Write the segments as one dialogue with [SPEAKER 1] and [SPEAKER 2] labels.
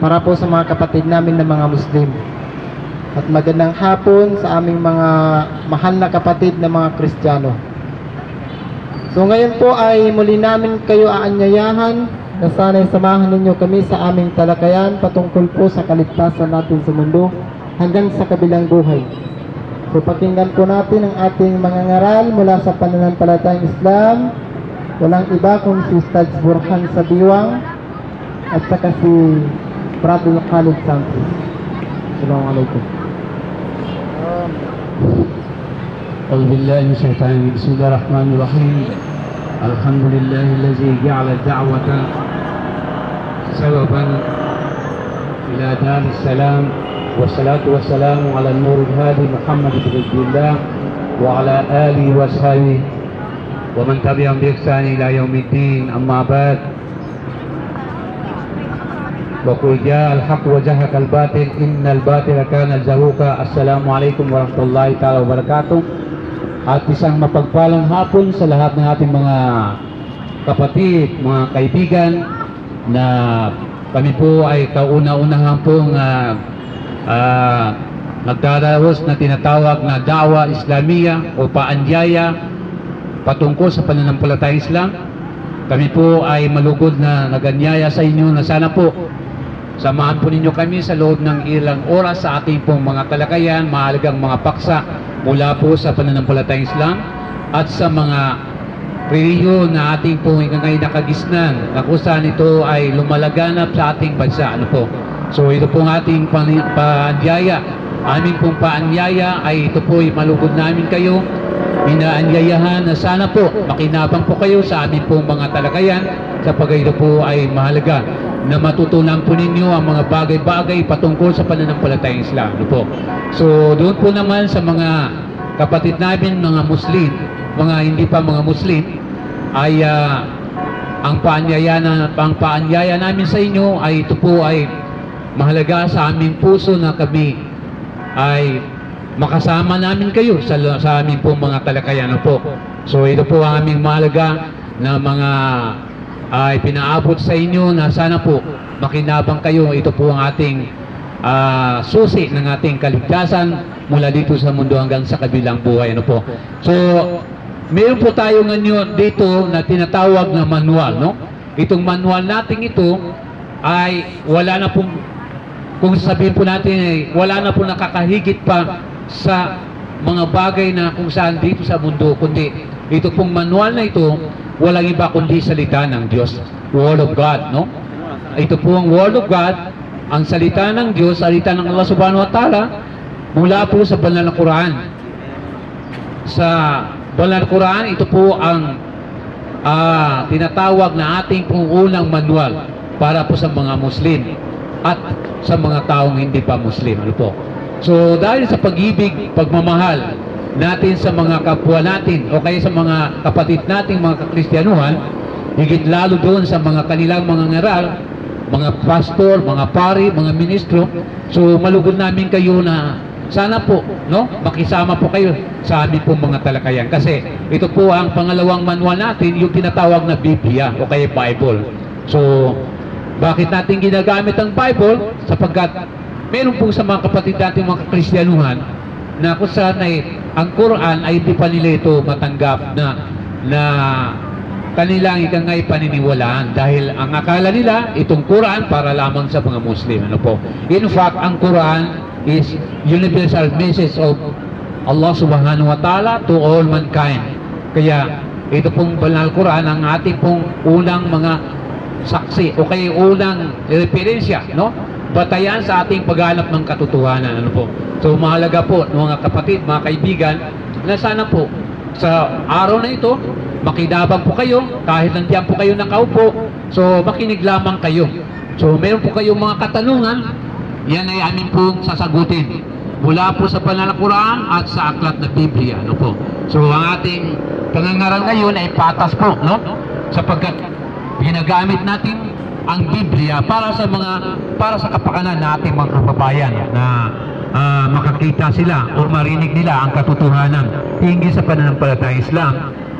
[SPEAKER 1] Para po sa mga kapatid namin na mga Muslim. At magandang hapon sa aming mga mahal na kapatid na mga Kristiyano. So ngayon po ay muli namin kayo aanyayahan na sana'y samahan ninyo kami sa aming talakayan patungkol po sa kaligtasan natin sa mundo hanggang sa kabilang buhay. So pakinggan po natin ang ating mga ngaral mula sa pananampalatayang Islam. Walang iba kung si Ustad Burhan Sabiwang at saka si Pradul Khalid Santos. Assalamualaikum.
[SPEAKER 2] أعوذ بالله من الشيطان الرجيم. بسم الله الرحمن الرحيم. الحمد لله الذي جعل الدعوة سببا إلى دار السلام والصلاة والسلام على النور الهادي محمد بن عبد الله وعلى آله وأصحابه ومن تبعهم بإحسان إلى يوم الدين. أما بعد وقل جاء الحق وزهق الباطل إن الباطل كان زهوقا. السلام عليكم ورحمة الله تعالى وبركاته. At isang mapagpalang hapon sa lahat ng ating mga kapatid, mga kaibigan na kami po ay kauna-unahan pong nagdadaros na tinatawag na Da'wa Islamiyya o paanyaya patungkol sa pananampalatayang Islam. Kami po ay malugod na naganyaya sa inyo na sana po samahan po ninyo kami sa loob ng ilang oras sa ating pong mga talakayan, mahalagang mga paksa mula po sa pananampalatayang Islam at sa mga relihiyon na ating pong ngayon nakagisnan na kung saan ito ay lumalaganap sa ating bansa. So ito pong ating paanyaya. Aming pong paanyaya ay ito po ay malugod namin kayo. Inaanyayahan na sana po makinabang po kayo sa aming pong mga talakayan sapagkat ito po ay mahalaga na matutunan po ninyo ang mga bagay-bagay patungkol sa pananampalatayang Islam. So doon po naman sa mga kapatid namin, mga Muslim, mga hindi pa mga Muslim, ay ang paanyaya namin sa inyo ay ito po ay mahalaga sa aming puso na kami ay makasama namin kayo sa aming pong mga talakayan. So ito po ang aming mahalaga na mga ay pinaabot sa inyo na sana po makinabang kayo. Ito po ang ating susi ng ating kaligtasan mula dito sa mundo hanggang sa kabilang buhay. So meron po tayo ngayon dito na tinatawag na manual. Itong manual natin ito ay wala na pong, kung sabihin po natin, wala na po nakakahigit pa sa mga bagay na kung saan dito sa mundo, kundi ito pong manual na ito walang iba kundi salita ng Diyos, Word of God. Ito po ang Word of God, ang salita ng Diyos, salita ng Allah Subhanahu wa Ta'ala mula po sa Banal na Quran. Sa Banal na Quran, ito po ang tinatawag na ating pong unang manual para po sa mga Muslim at sa mga taong hindi pa Muslim. So dahil sa pag-ibig, pagmamahal natin sa mga kapwa natin o kaya sa mga kapatid nating mga kakristyanuhan, higit lalo doon sa mga kanilang mga ngaral, mga pastor, mga pari, mga ministro. So malugod namin kayo na sana po makisama po kayo sa aming pong mga talakayan, kasi ito po ang pangalawang manual natin, yung tinatawag na Biblia o kaya Bible. So bakit natin ginagamit ang Bible? Sapagkat meron po sa mga kapatid natin mga kakristyanuhan na kung saan ay ang Quran ay hindi pa nila ito matanggap na kanilang ikangay paniniwalaan, dahil ang akala nila itong Quran para lamang sa mga Muslim. In fact, ang Quran is universal message of Allah Subhanahu wa Ta'ala to all mankind. Kaya ito pong Banal Quran ang ating pong unang mga saksi o kaya unang referensya, batayan sa ating paghanap ng katotohanan. So mahalaga po mga kapatid, mga kaibigan, na sana po sa araw na ito makinabang po kayo kahit nandiyan po kayo nakaupo. So makinig lamang kayo. So meron po kayong mga katanungan, yan ay amin pong sasagutin mula po sa Banal na Quran at sa aklat na Biblia. So ang ating pangangaral ngayon ay patas po, sapagkat ginagamit natin ang Biblia para sa kapakanan nating mga kababayan na makakita sila o marinig nila ang katotohanan hinggil sa pananampalatayang Islam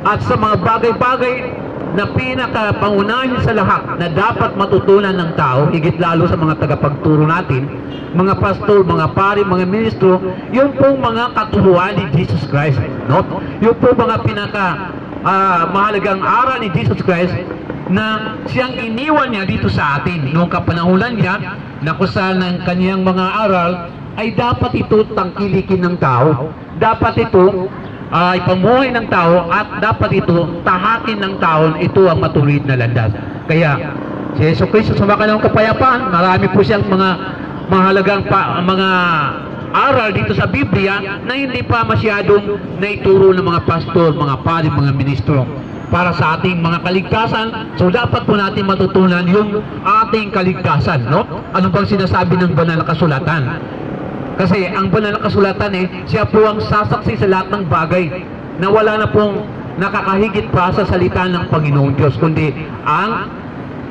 [SPEAKER 2] at sa mga bagay-bagay
[SPEAKER 3] na pinakapangunahin sa lahat na dapat matutunan ng tao, higit lalo sa mga tagapagturo natin, mga pastor, mga pari, mga ministro, yung pong mga katuruan ni Jesus Christ, no? Yung pong mga mahalagang aral ni Jesus Christ na siyang iniwan niya dito sa atin noong kapanahunan niya, na kung saan ang kaniyang mga aral ay dapat ito tangkilikin ng tao, dapat ito ay pamuhay ng tao, at dapat ito tahakin ng tao. Ito ang matuwid na landas. Kaya si Yesu Cristo sa mga kapayapaan, marami po siyang mga mahalagang mga aral dito sa Biblia na hindi pa masyadong naituro ng mga pastor, mga pari, mga ministro para sa ating mga kaligtasan. So dapat po natin matutunan yung ating kaligtasan, no? Ano bang sinasabi ng banal na kasulatan? Kasi ang banal na kasulatan siya po ang sasaksi sa lahat ng bagay na wala na pong nakakahigit pa sa salita ng Panginoong Diyos, kundi ang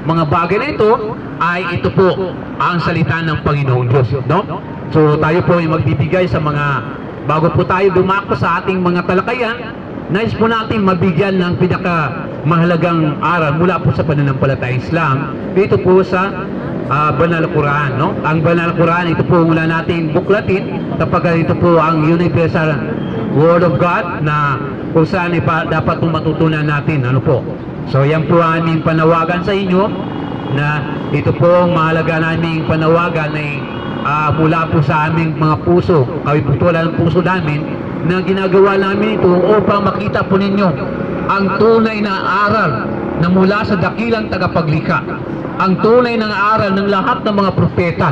[SPEAKER 3] mga bagay na ito ay ito po ang salita ng Panginoong Diyos, no? So tayo po ay magbibigay sa mga, bago po tayo dumako sa ating mga talakayan, nais po natin mabigyan ng pinakamahalagang aral mula po sa pananampalatayang Islam dito po sa Banal Quran, no? Ang Banal Quran, ito po mula natin buklatin, kapag ito po ang universal Word of God na kung saan dapat pong matutunan natin, ano po. So yan po ang aming panawagan sa inyo, na ito po ang mahalaga naming panawagan ay mula po sa aming mga puso, kawiputulan ng puso namin, na ginagawa namin ito upang makita po ninyo ang tunay na aral na mula sa dakilang tagapaglikha, ang tunay ng aral ng lahat ng mga propeta,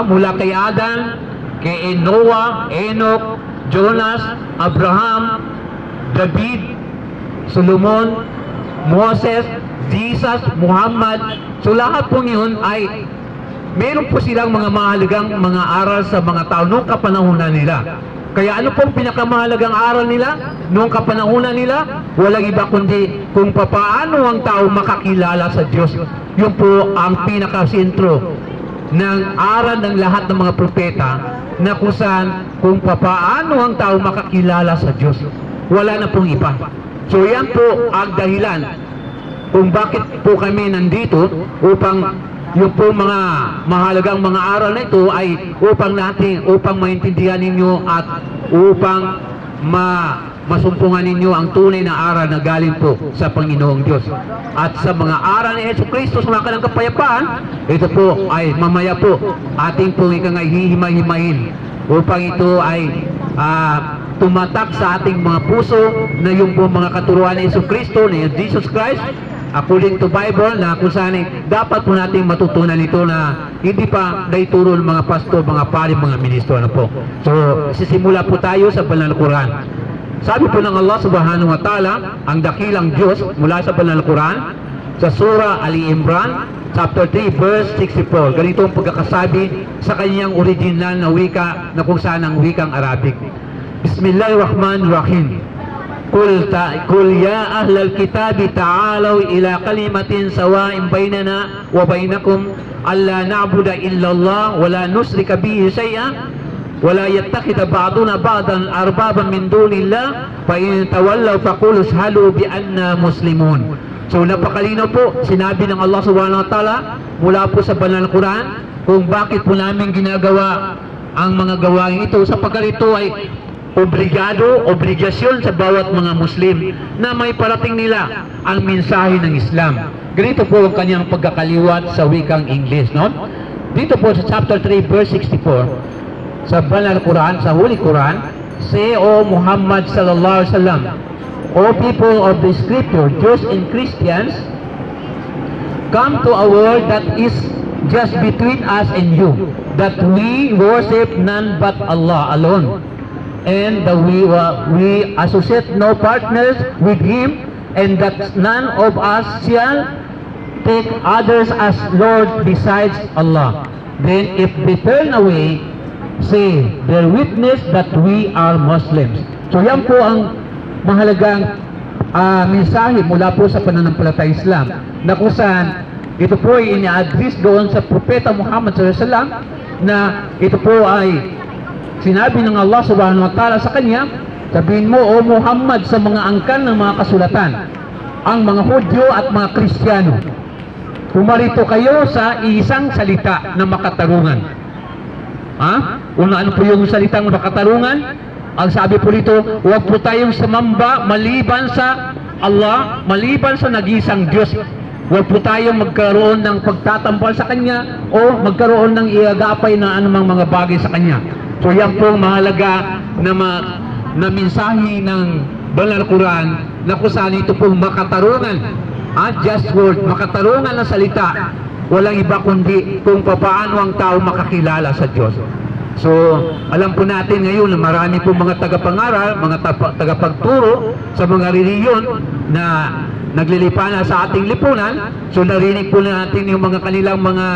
[SPEAKER 3] mula kay Adan, kay Noah, Enoch, Jonas, Abraham, David, Solomon, Moses, Jesus, Muhammad. So lahat po yun ay meron po silang mga mahalagang mga aral sa mga tao noong kapanahunan nila. Kaya ano pong pinakamahalagang aral nila noong kapanahunan nila? Walang iba kundi kung paano ang tao makakilala sa Diyos. Yun po ang pinakasentro ng aral ng lahat ng mga propeta, na kung saan kung paano ang tao makakilala sa Diyos. Wala na pong iba. So yan po ang dahilan kung bakit po kami nandito, upang yung po mga mahalagang mga aral na ito ay upang maintindihan ninyo at upang masumpungan ninyo ang tunay na aral na galing po sa Panginoong Diyos. At sa mga aral ni Yesu Cristo sa mga kanyang kapayapaan, ito po ay mamaya po ating pong hihimay-himayin upang ito ay tumatak sa ating mga puso, na yung po mga katuruan ni Yesu Cristo, ni Jesus Christ, according to Bible, na kung saan dapat po natin matutunan ito na hindi pa naituro ng mga pastor, mga pari, mga ministro, ano po. So sisimula po tayo sa Banal Quran. Sabi po ng Allah Subhanahu wa Ta'ala, ang dakilang Diyos, mula sa Banal Quran, sa Surah Ali Imran, chapter 3, verse 64. Ganito ang pagkakasabi sa kanyang original na wika, na kung saan ang wikang Arabic. Bismillahirrahmanirrahim. Qul ya ahlal kitabi ta'alaw ila kalimatin sawa'in bainana wa bainakum alla na'budu illa Allah wa la nusrika bihi shay'an wa la yattakhidha ba'duna ba'dan arbaban min dunillah fa in tawallaw faqulu ashhadu bi anna muslimun. So napakalinaw po sinabi ng Allah Subhanahu wa Ta'ala mula po sa Banal Quran kung bakit po namin ginagawa ang mga gawain ito, sapagkat ito ay obligasyon sa bawat mga Muslim na may parating nila ang mensahe ng Islam. Ganito po ang kanyang pagkakaliwat sa wikang English, no? Dito po sa chapter 3, verse 64, sa Banal Quran, sa Holy Quran, say, O Muhammad sallallahu alaihi wasallam, O people of the Scripture, Jews and Christians, come to a word that is just between us and you, that we worship none but Allah alone, and that we associate no partners with Him, and that none of us shall take others as Lord besides Allah. Then if they turn away, say, bear witness that we are Muslims. So yan po ang mahalagang mensahe mula po sa pananampalatayang Islam, na kung saan ito po ay ina-address doon sa Propeta Muhammad sallallahu alaihi wasallam, na ito po ay sinabi ng Allah Subhanahu wa Ta'ala sa kanya, sabihin mo, O Muhammad, sa mga angkan ng mga kasulatan, ang mga Hudyo at mga Kristiyano. Pumarito kayo sa isang salita na makatarungan. Ano po yung salitang makatarungan? Ang sabi po dito, huwag po tayong sumamba maliban sa Allah, maliban sa nag-iisang Diyos. Huwag po tayong magkaroon ng pagtatambal sa Kanya o magkaroon ng iagapay na anumang mga bagay sa Kanya. So yan po ang mahalaga na mensahe ng Banal Quran na kung saan ito pong makatarungan. Just word, makatarungan na salita. Walang iba kundi kung paano ang tao makakilala sa Diyos. So, alam po natin ngayon na marami po mga tagapangaral, mga tagapagturo sa mga reliyon na naglilipana sa ating lipunan. So, narinig po natin yung mga kanilang mga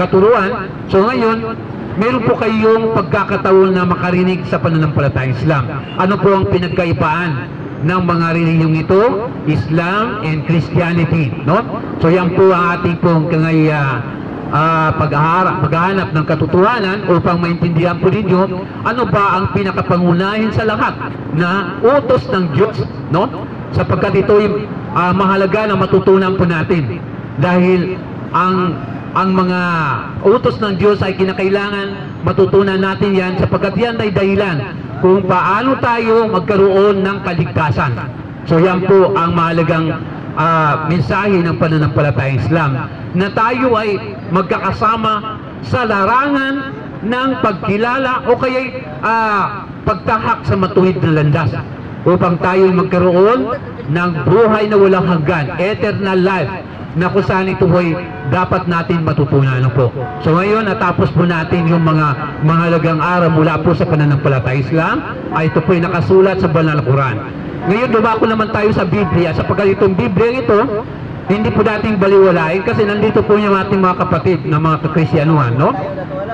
[SPEAKER 3] katuruan. So, ngayon, meron po kayong pagkakataon na makarinig sa pananampalatayang Islam. Ano po ang pinagkaibaan ng mga reliyong ito? Islam and Christianity, no? So, yan po ang ating pong paghahanap ng katotohanan upang maintindihan po ninyo ano ba ang pinakapangunahin sa lahat na utos ng Diyos, no? Sapagkat ito ay mahalaga na matutunan po natin dahil ang mga utos ng Diyos ay kinakailangan matutunan natin yan sapagkat yan ay dahilan kung paano tayo magkaroon ng kaligtasan. So yan po ang mahalagang mensahe ng pananampalatayang Islam na tayo ay magkakasama sa larangan ng pagkilala o kaya pagtahak sa matuwid na landas upang tayo magkaroon ng buhay na walang hanggan, eternal life, na kung saan ito ay dapat natin matutunan po. So ngayon, natapos po natin yung mga mahalagang aral mula po sa pananampalatayang Islam, ay ito po ay nakasulat sa Banal Quran. Ngayon, dumako naman tayo sa Biblia, sapagkat itong Biblia ito, hindi po dating baliwalain kasi nandito po yung ating mga kapatid na mga kakristyanuhan, no?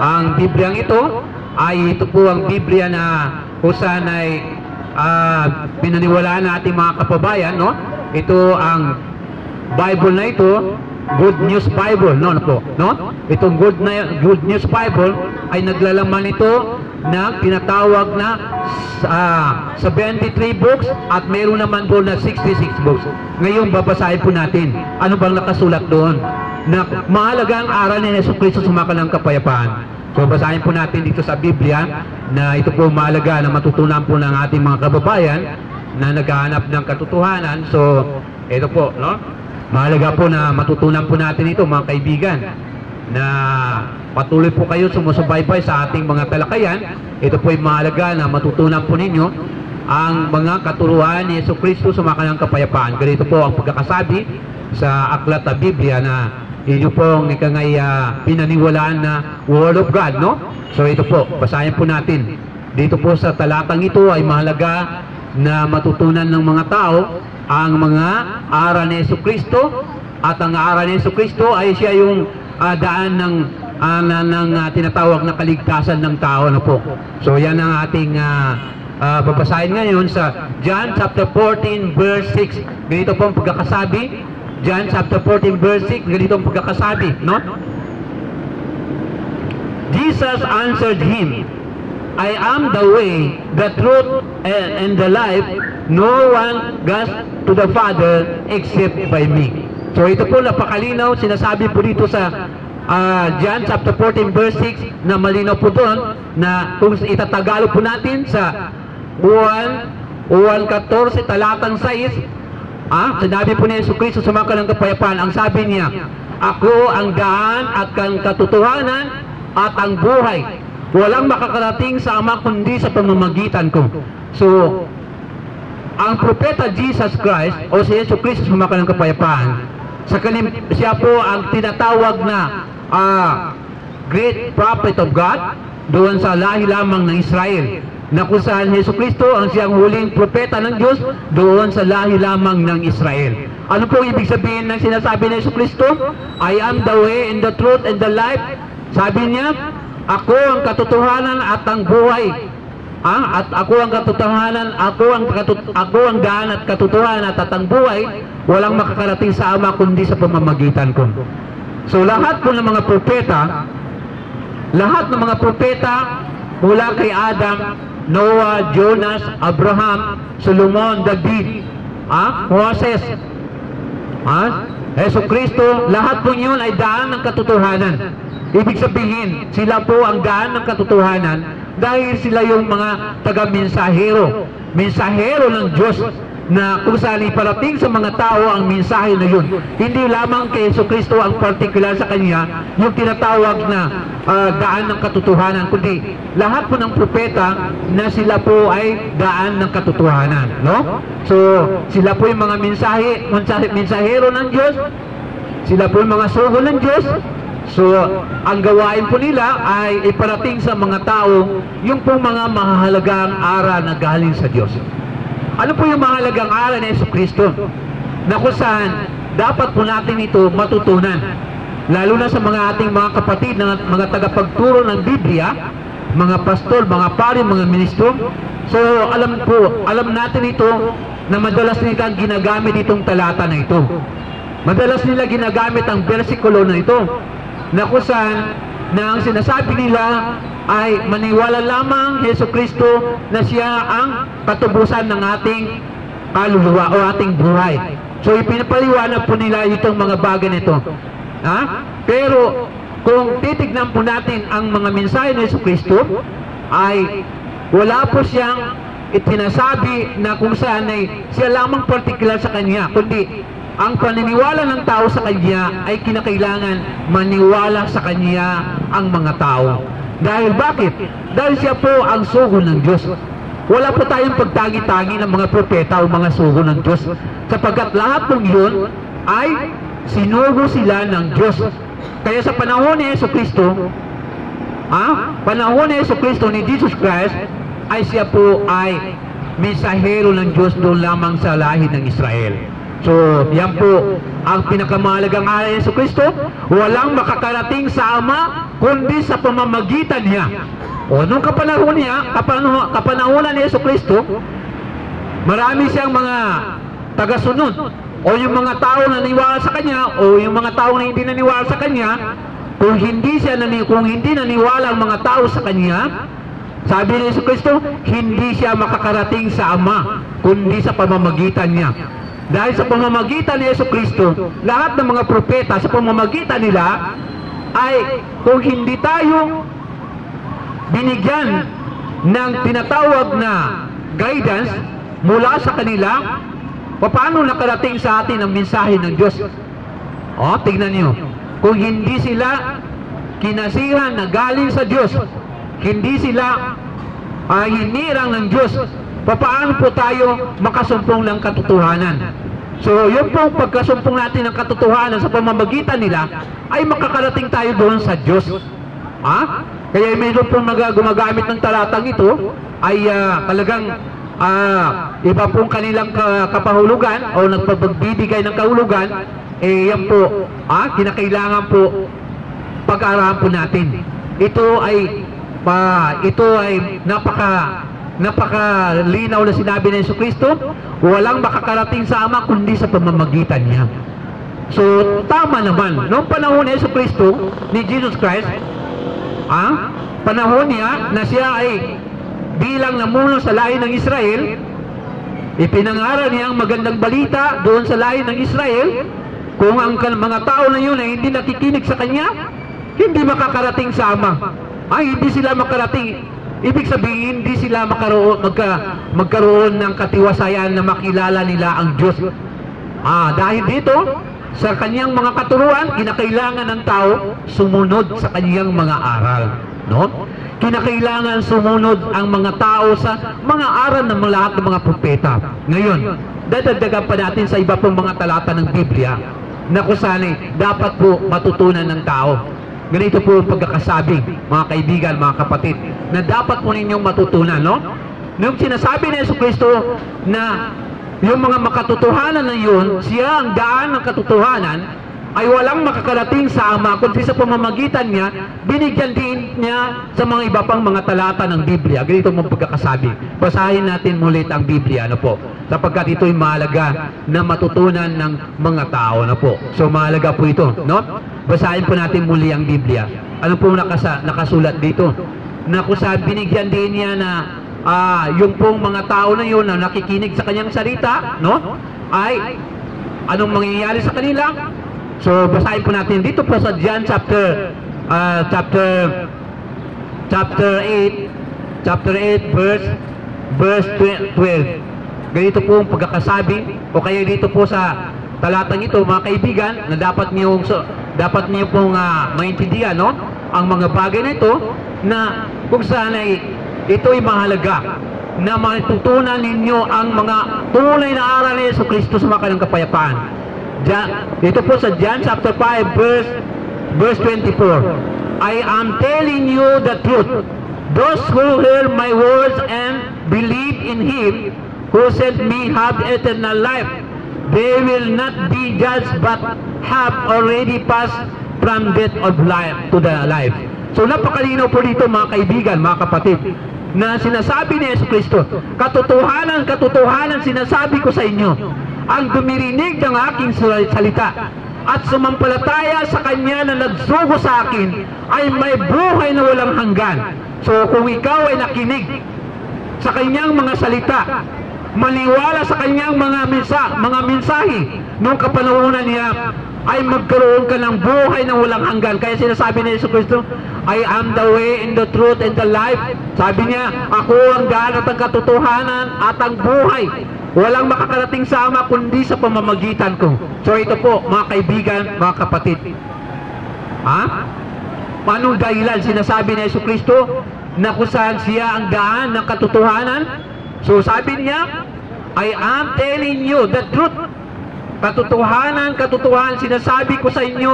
[SPEAKER 3] Ang Biblia ito po ang Biblia na kung saan ay pinaniwalaan na ating mga kapabayan, no? Ito ang Bible na ito, Good News Bible, no po, no? Itong Good News Bible ay naglalaman ito na tinatawag na 73 books at mayroon naman po na 66 books. Ngayon babasahin po natin ano bang nakasulat doon na mahalagang aral ni Jesucristo sumakal ng kapayapaan. So basahin po natin dito sa Biblia na ito po mahalaga na matutunan po ng ating mga kababayan na naghahanap ng katotohanan. So ito po, no? Mahalaga po na matutunan po natin ito, mga kaibigan, na patuloy po kayo sumusubaybay sa ating mga talakayan. Ito po ay mahalaga na matutunan po ninyo ang mga katuruan ni Jesucristo sumakal ng kapayapaan. Ganito po ang pagkakasabi sa aklat na Biblia na inyo pong pinaniwalaan na Word of God, no? So ito po, basahin po natin. Dito po sa talatang ito ay mahalaga na matutunan ng mga tao ang mga aral ni Jesucristo, at ang aral ni Jesucristo ay siya yung daan ng tinatawag na kaligtasan ng tao, na po. So yan ang ating babasahin ngayon sa John chapter 14 verse 6. Ganito po ang pagkakasabi. John chapter 14 verse 6, ganito ang pagkakasabi, no? Jesus answered him, I am the way, the truth, and the life. No one goes to the Father except by me. So ito po napakalinaw, sinasabi po dito sa John chapter 14 verse 6 na malinaw po doon na kung itatagalo po natin sa Juan 14 talatang 6, sinabi po ni Jesucristo sumakal ng kapayapaan, ang sabi niya, ako ang daan at ang katotohanan at ang buhay. Walang makakarating sa Ama kundi sa pamamagitan ko. So, ang propeta Jesus Christ o si Jesucristo sumakal ng kapayapaan, siya po ang tinatawag na great prophet of God doon sa lahi lamang ng Israel, na kung saan Jesucristo ang siyang huling propeta ng Diyos doon sa lahi lamang ng Israel. Ano po ibig sabihin ng sinasabi ni Jesucristo? I am the way and the truth and the life. Sabi niya, ako ang katotohanan at ang buhay. At ako ang katotohanan, ako ang daan at katotohanan at ang buhay. Walang makakarating sa Ama kundi sa pamamagitan ko. So lahat po ng mga propeta, mula kay Adam, Noah, Jonas, Abraham, Solomon, David, Moses, Hesus Kristo, lahat po yun ay daan ng katotohanan. Ibig sabihin, sila po ang daan ng katotohanan dahil sila yung mga taga-mensahero. Mensahero ng Diyos na kung saan iparating sa mga tao ang mensahe na yun. Hindi lamang kay Hesus Kristo ang particular sa Kanya, yung tinatawag na daan ng katotohanan, kundi lahat po ng propeta na sila po ay daan ng katotohanan. No? So, sila po yung mga mensahero ng Diyos, sila po yung mga sugo ng Diyos. So, ang gawain po nila ay iparating sa mga tao yung pong mga mahalagang aral na galing sa Diyos. Ano po yung mahalagang aral ni Hesus Kristo? Na kung saan dapat po natin ito matutunan. Lalo na sa mga ating mga kapatid, mga tagapagturo ng Biblia, mga pastor, mga pari, mga ministro. So, alam natin ito na madalas nila ginagamit itong talata na ito. Madalas nila ginagamit ang bersikulo na ito. Na kung saan na ang sinasabi nila ay maniwala lamang Hesus Kristo na siya ang katubusan ng ating kaluluwa o ating buhay. So ipinapaliwanag po nila itong mga bagay nito. Pero kung titignan po natin ang mga mensahe ni Hesus Kristo, ay wala po siyang itinasabi na kung saan ay siya lamang particular sa Kanya, kundi ang paniniwala ng tao sa Kanya ay kinakailangan maniwala sa Kanya ang mga tao. Dahil bakit? Dahil siya po ang sugo ng Diyos. Wala po tayong pagtangi-tangi ng mga propeta o mga sugo ng Diyos, sapagkat lahat ng yun ay sinugo sila ng Diyos. Kaya sa panahon ni Hesus Kristo, panahon ni Hesus Kristo, ni Jesus Christ, ay siya po ay mensahero ng Diyos doon lamang sa lahi ng Israel. So, yan po ang pinakamahalagang aral ni Hesus Kristo. Walang makakarating sa Ama kundi sa pamamagitan niya. O nung kapanahon niya, kapanahonan ni Hesus Kristo, marami siyang mga tagasunod, o yung mga tao na naniwala sa Kanya, o yung mga tao na hindi naniwala sa Kanya. Kung hindi naniwala ang mga tao sa Kanya, sabi ni Hesus Kristo, hindi siya makakarating sa Ama kundi sa pamamagitan niya. Dahil sa pamamagitan ni Hesus Kristo, lahat ng mga propeta sa pamamagitan nila ay kung hindi tayo binigyan ng tinatawag na guidance mula sa kanila, paano nakarating sa atin ang mensahe ng Diyos? Tignan niyo. Kung hindi sila kinasihan na galing sa Diyos, hindi sila hinirang ng Diyos, paano po tayo makasumpong ng katotohanan? So, yung pong pagkasumpong natin ng katotohanan sa pamamagitan nila, ay makakarating tayo doon sa Diyos. Kaya mayroon pong gumagamit ng talatang ito, ay talagang iba pong kanilang kapahulugan o nagpagbibigay ng kahulugan, yan po, kinakailangan po pag-aaralan po natin. Ito ay napakalinaw na sinabi ng Hesus Kristo, walang makakarating sa Ama kundi sa pamamagitan niya. So, tama naman. Noong panahon ni Hesus Kristo, ni Jesus Christ, panahon niya na siya ay bilang namuno sa lahi ng Israel, ipinangaral niya ang magandang balita doon sa lahi ng Israel. Kung ang mga tao na yun ay hindi nakikinig sa Kanya, hindi makakarating sa Ama. Hindi sila makarating. Ibig sabihin, hindi sila magkaroon ng katiwasayan na makilala nila ang Diyos. Dahil dito, sa kanyang mga katuruan, kinakailangan ng tao sumunod sa kanyang mga aral. No? Kinakailangan sumunod ang mga tao sa mga aral ng lahat ng mga propeta. Ngayon, dadagdagan pa natin sa iba pong mga talata ng Biblia na kung saan dapat po matutunan ng tao. Ganito po ang pagkakasabi, mga kaibigan, mga kapatid, na dapat po ninyong matutunan, no? Nung sinasabi ni Hesus Kristo na yung mga makatotohanan na yun, siya ang daan ng katotohanan, ay walang makakarating sa Ama, kundi sa pamamagitan niya, binigyan din niya sa mga iba pang mga talata ng Biblia. Ganito mo pagkakasabi. Basahin natin mulit ang Biblia, ano po? Sapagkat ito'y mahalaga na matutunan ng mga tao, ano po? So mahalaga po ito, no? Basahin po natin muli ang Biblia. Ano po nakasulat dito? Na kung saan binigyan din niya na yung pong mga tao na yun na nakikinig sa kanyang salita, no? Ay anong mangyayari sa kanila? So basahin po natin dito po sa John chapter 8 verse 12. Ganito po ang pagkakasabi, o kaya dito po sa talatang ito, mga kaibigan, na dapat niyo pong maintindihan, no? Ang mga bagay na ito, na kung saan ay ito'y mahalaga na matutunan ninyo ang mga tunay na aral ni Yesu Kristo sa mga kanyang kapayapaan. Dito po sa John chapter 5 verse 24. I am telling you the truth. Those who hear my words and believe in Him who sent me have eternal life. They will not be judged but have already passed from death of life to the life. So napakalinaw po dito, mga kaibigan, mga kapatid, na sinasabi ni Yesu Kristo, katotohanan sinasabi ko sa inyo, ang dumirinig ng aking salita at sumampalataya sa Kanya na nagsugo sa akin ay may buhay na walang hanggan. So kung ikaw ay nakinig sa Kanyang mga salita, maniwala sa Kanyang mga mensahe noong kapanahunan niya, ay magkaroon ka ng buhay na walang hanggan. Kaya sinasabi ni Yesu Kristo, I am the way and the truth and the life. Sabi niya, ako ang daan at ang katotohanan at ang buhay. Walang makakarating sa Ama kundi sa pamamagitan ko. So ito po, mga kaibigan, mga kapatid. Anong dahilan sinasabi ni Yesu Kristo na kung saan siya ang daan ng katotohanan? So sabi niya, I am telling you the truth. Katotohanan sinasabi ko sa inyo.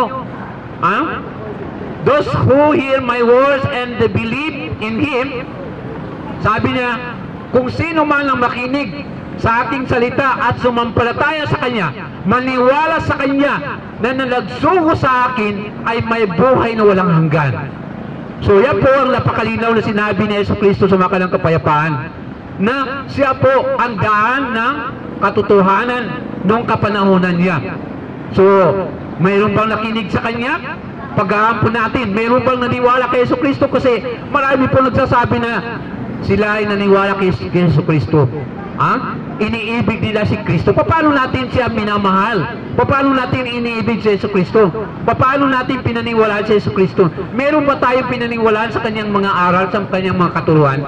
[SPEAKER 3] Those who hear my words and they believe in Him, sabi niya, kung sino man ang makinig sa aking salita at sumampalataya sa Kanya, maniwala sa Kanya na nagsugo sa akin ay may buhay na walang hanggan. So yan po ang napakalinaw na sinabi ni Yesu Kristo sa mga kanyang kapayapaan, na siya po ang daan ng katotohanan noong kapanahunan niya. So, mayroon bang nakinig sa Kanya? Pag-aampun natin, mayroon bang naniwala kay Yesu Kristo? Kasi marami po nagsasabi na sila ay naniwala kay Yesu Kristo. Iniibig nila si Kristo. Paano natin siya minamahal? Paano natin iniibig si Yesu Kristo? Paano natin pinaniwalaan si Yesu Kristo? Meron ba tayong pinaniwalaan sa Kanyang mga aral, sa Kanyang mga katuruan?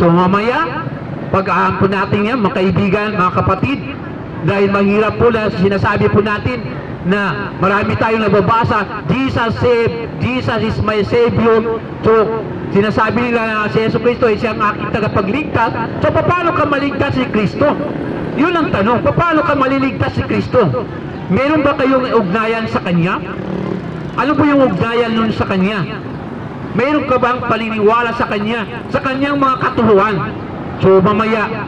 [SPEAKER 3] So mamaya, pag-aampun natin yan, mga kaibigan, mga kapatid, dahil mahirap po na sinasabi po natin na marami tayong nababasa, Jesus is my Savior. So, sinasabi nila na si Yesu Kristo ay siyang aking tagapagligtas. So, paano ka maligtas si Kristo? Yun ang tanong, paano ka maliligtas si Kristo? Meron ba kayong ugnayan sa Kanya? Ano po yung ugnayan nun sa Kanya? Meron ka bang paniniwala sa Kanya? Sa Kanyang mga katuruan? So, mamaya,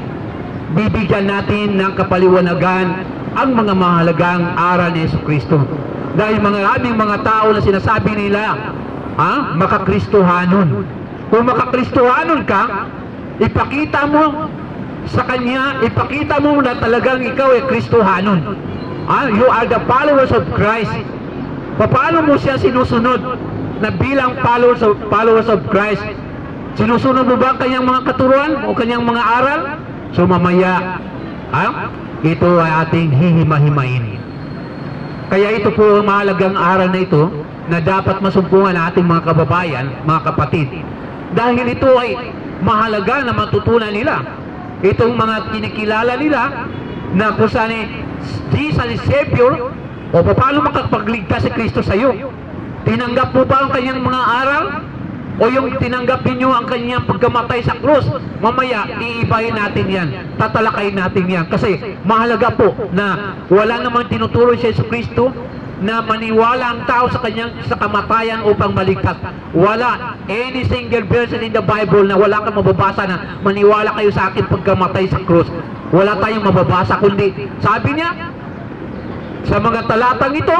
[SPEAKER 3] bibigyan natin ng kapaliwanagan ang mga mahalagang aral ni Yesu Kristo. Dahil maraming mga tao na sinasabi nila, makakristohanon. Kung makakristohanon ka, ipakita mo sa Kanya, ipakita mo na talagang ikaw ay kristohanon. You are the followers of Christ. Paano mo siya sinusunod na bilang followers of Christ? Sinusunod mo ba ang kanyang mga katuruan o kanyang mga aral? So mamaya, ito ay ating hihima-himain. Kaya ito po ang mahalagang aral na ito na dapat masumpungan ng ating mga kababayan, mga kapatid. Dahil ito ay mahalaga na matutunan nila. Itong mga kinikilala nila na kung saan Jesus is Savior, o paano makapagligtas si Kristo sa iyo? Tinanggap mo ba ang kanyang mga aral? O yung tinanggap ninyo ang kanyang pagkamatay sa krus? Mamaya, iibahin natin yan. Tatalakayin natin yan. Kasi mahalaga po na wala namang tinuturo si Yesu Kristo na maniwala ang tao sa kanyang sa kamatayan upang maligtas. Wala any single verse in the Bible na wala kang mababasa na maniwala kayo sa akin pagkamatay sa krus. Wala tayong mababasa, kundi sabi niya sa mga talatang ito,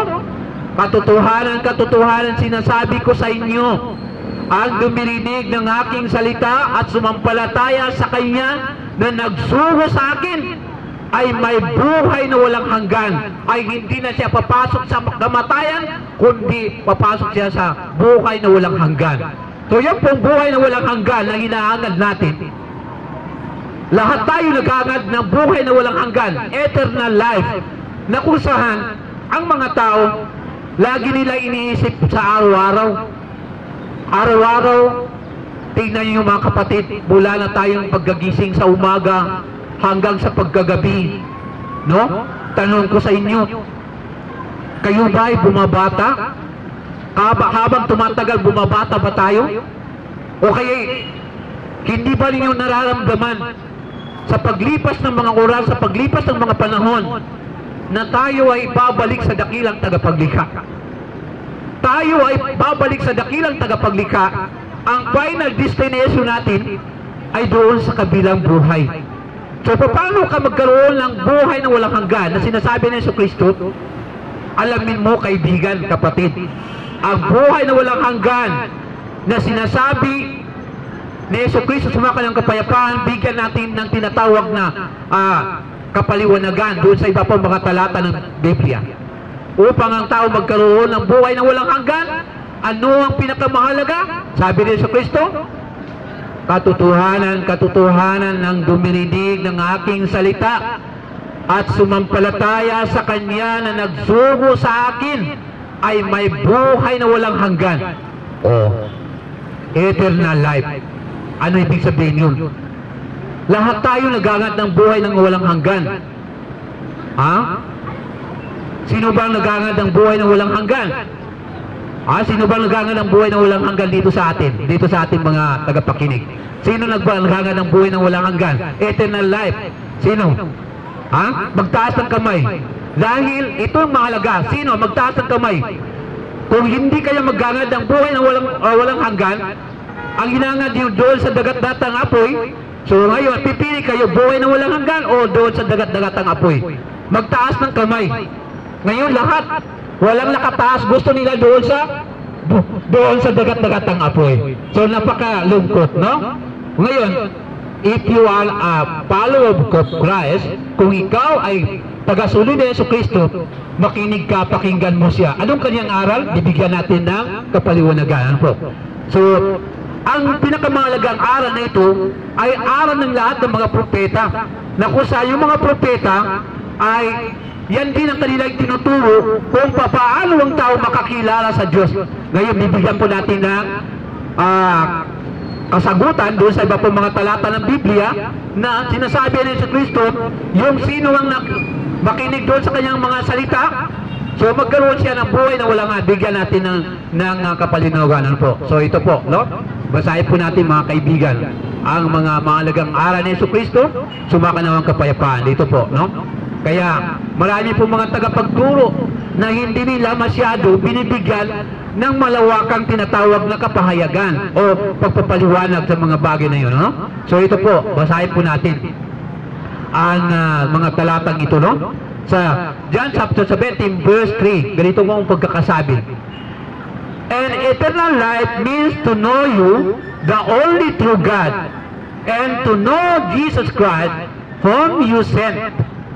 [SPEAKER 3] katotohanan sinasabi ko sa inyo, ang dumirinig ng aking salita at sumampalataya sa Kanya na nagsugo sa akin ay may buhay na walang hanggan. Ay hindi na siya papasok sa kamatayan, kundi papasok siya sa buhay na walang hanggan. So yan pong buhay na walang hanggan na hinaangad natin. Lahat tayo nag-aangad ng buhay na walang hanggan, eternal life. na kung saan ang mga tao lagi nila iniisip sa araw-araw. Araw-araw, tingnan niyo mga kapatid, mula na tayong pagkagising sa umaga hanggang sa pagkagabi, no? Tanong ko sa inyo, kayo ba ay bumabata? Habang tumatagal, bumabata ba tayo? O kaya, hindi ba ninyo nararamdaman sa paglipas ng mga oras, sa paglipas ng mga panahon, na tayo ay babalik sa dakilang tagapaglikha? Tayo ay babalik sa dakilang tagapaglikha. Ang final destination natin ay doon sa kabilang buhay. So, paano ka magkaroon ng buhay na walang hanggan na sinasabi ng Jesucristo? Alamin mo, kaibigan, kapatid, ang buhay na walang hanggan na sinasabi ni Jesucristo sa mga kanyang kapayapaan, bigyan natin ng tinatawag na kapaliwanagan doon sa iba pang mga talata ng Biblia. Upang ang tao magkaroon ng buhay na walang hanggan, ano ang pinakamahalaga? Sabi ni Jesucristo, katotohanan, katotohanan ng dumirinig ng aking salita at sumampalataya sa Kanya na nagsugo sa akin ay may buhay na walang hanggan. Eternal life. Ano ibig sabihin yun? Lahat tayo nagangad ng buhay ng walang hanggan. Ha? Sino bang nagangad ng buhay ng walang hanggan? Sino bang nagangad ng buhay ng walang hanggan dito sa atin? Dito sa ating mga tagapakinig. Sino nagangad ng buhay ng walang hanggan? Eternal life. Sino? Magtaas ng kamay. Dahil ito ang mahalaga. Sino? Magtaas ng kamay. Kung hindi kayo magangad ng buhay ng walang hanggan, ang hinangad nyo doon sa dagat-datang apoy, so ngayon, pipili kayo buhay na walang hanggan o doon sa dagat-dagatang apoy. Magtaas ng kamay. Ngayon lahat, walang nakataas, gusto nila doon sa dagat-dagatang apoy. So napakalungkot, no? Ngayon, if you are a follower of Christ, kung ikaw ay tagasunod ni Jesucristo, makinig ka, pakinggan mo siya. Anong kanyang aral? Bibigyan natin ng kapaliwanagan po. So, ang pinakamahalagang aral na ito ay aral ng lahat ng mga propeta, na kung sa yung mga propeta ay yan din ang kanilang tinuturo kung paano ang tao makakilala sa Diyos. Ngayon, bibigyan po natin ng kasagutan doon sa iba pong mga talata ng Biblia na sinasabi ni Jesucristo yung sino ang makinig doon sa kanyang mga salita, so magkaroon siya ng buhay na walang bigyan natin ng kapalinawagan po. So ito po, no? Basahin po natin mga kaibigan ang mga mahalagang aral ni Jesucristo, sumakanawang kapayapaan. Dito po, no? Kaya marami po mga tagapagturo na hindi nila masyado binibigyan ng malawakang tinatawag na kapahayagan o pagpapaliwanag sa mga bagay na yun, no? So ito po, basahin po natin ang mga talatang ito, no? Sa John chapter 17 verse 3, ganito mo ang pagkakasabi. And eternal life means to know you, the only true God, and to know Jesus Christ, whom you sent.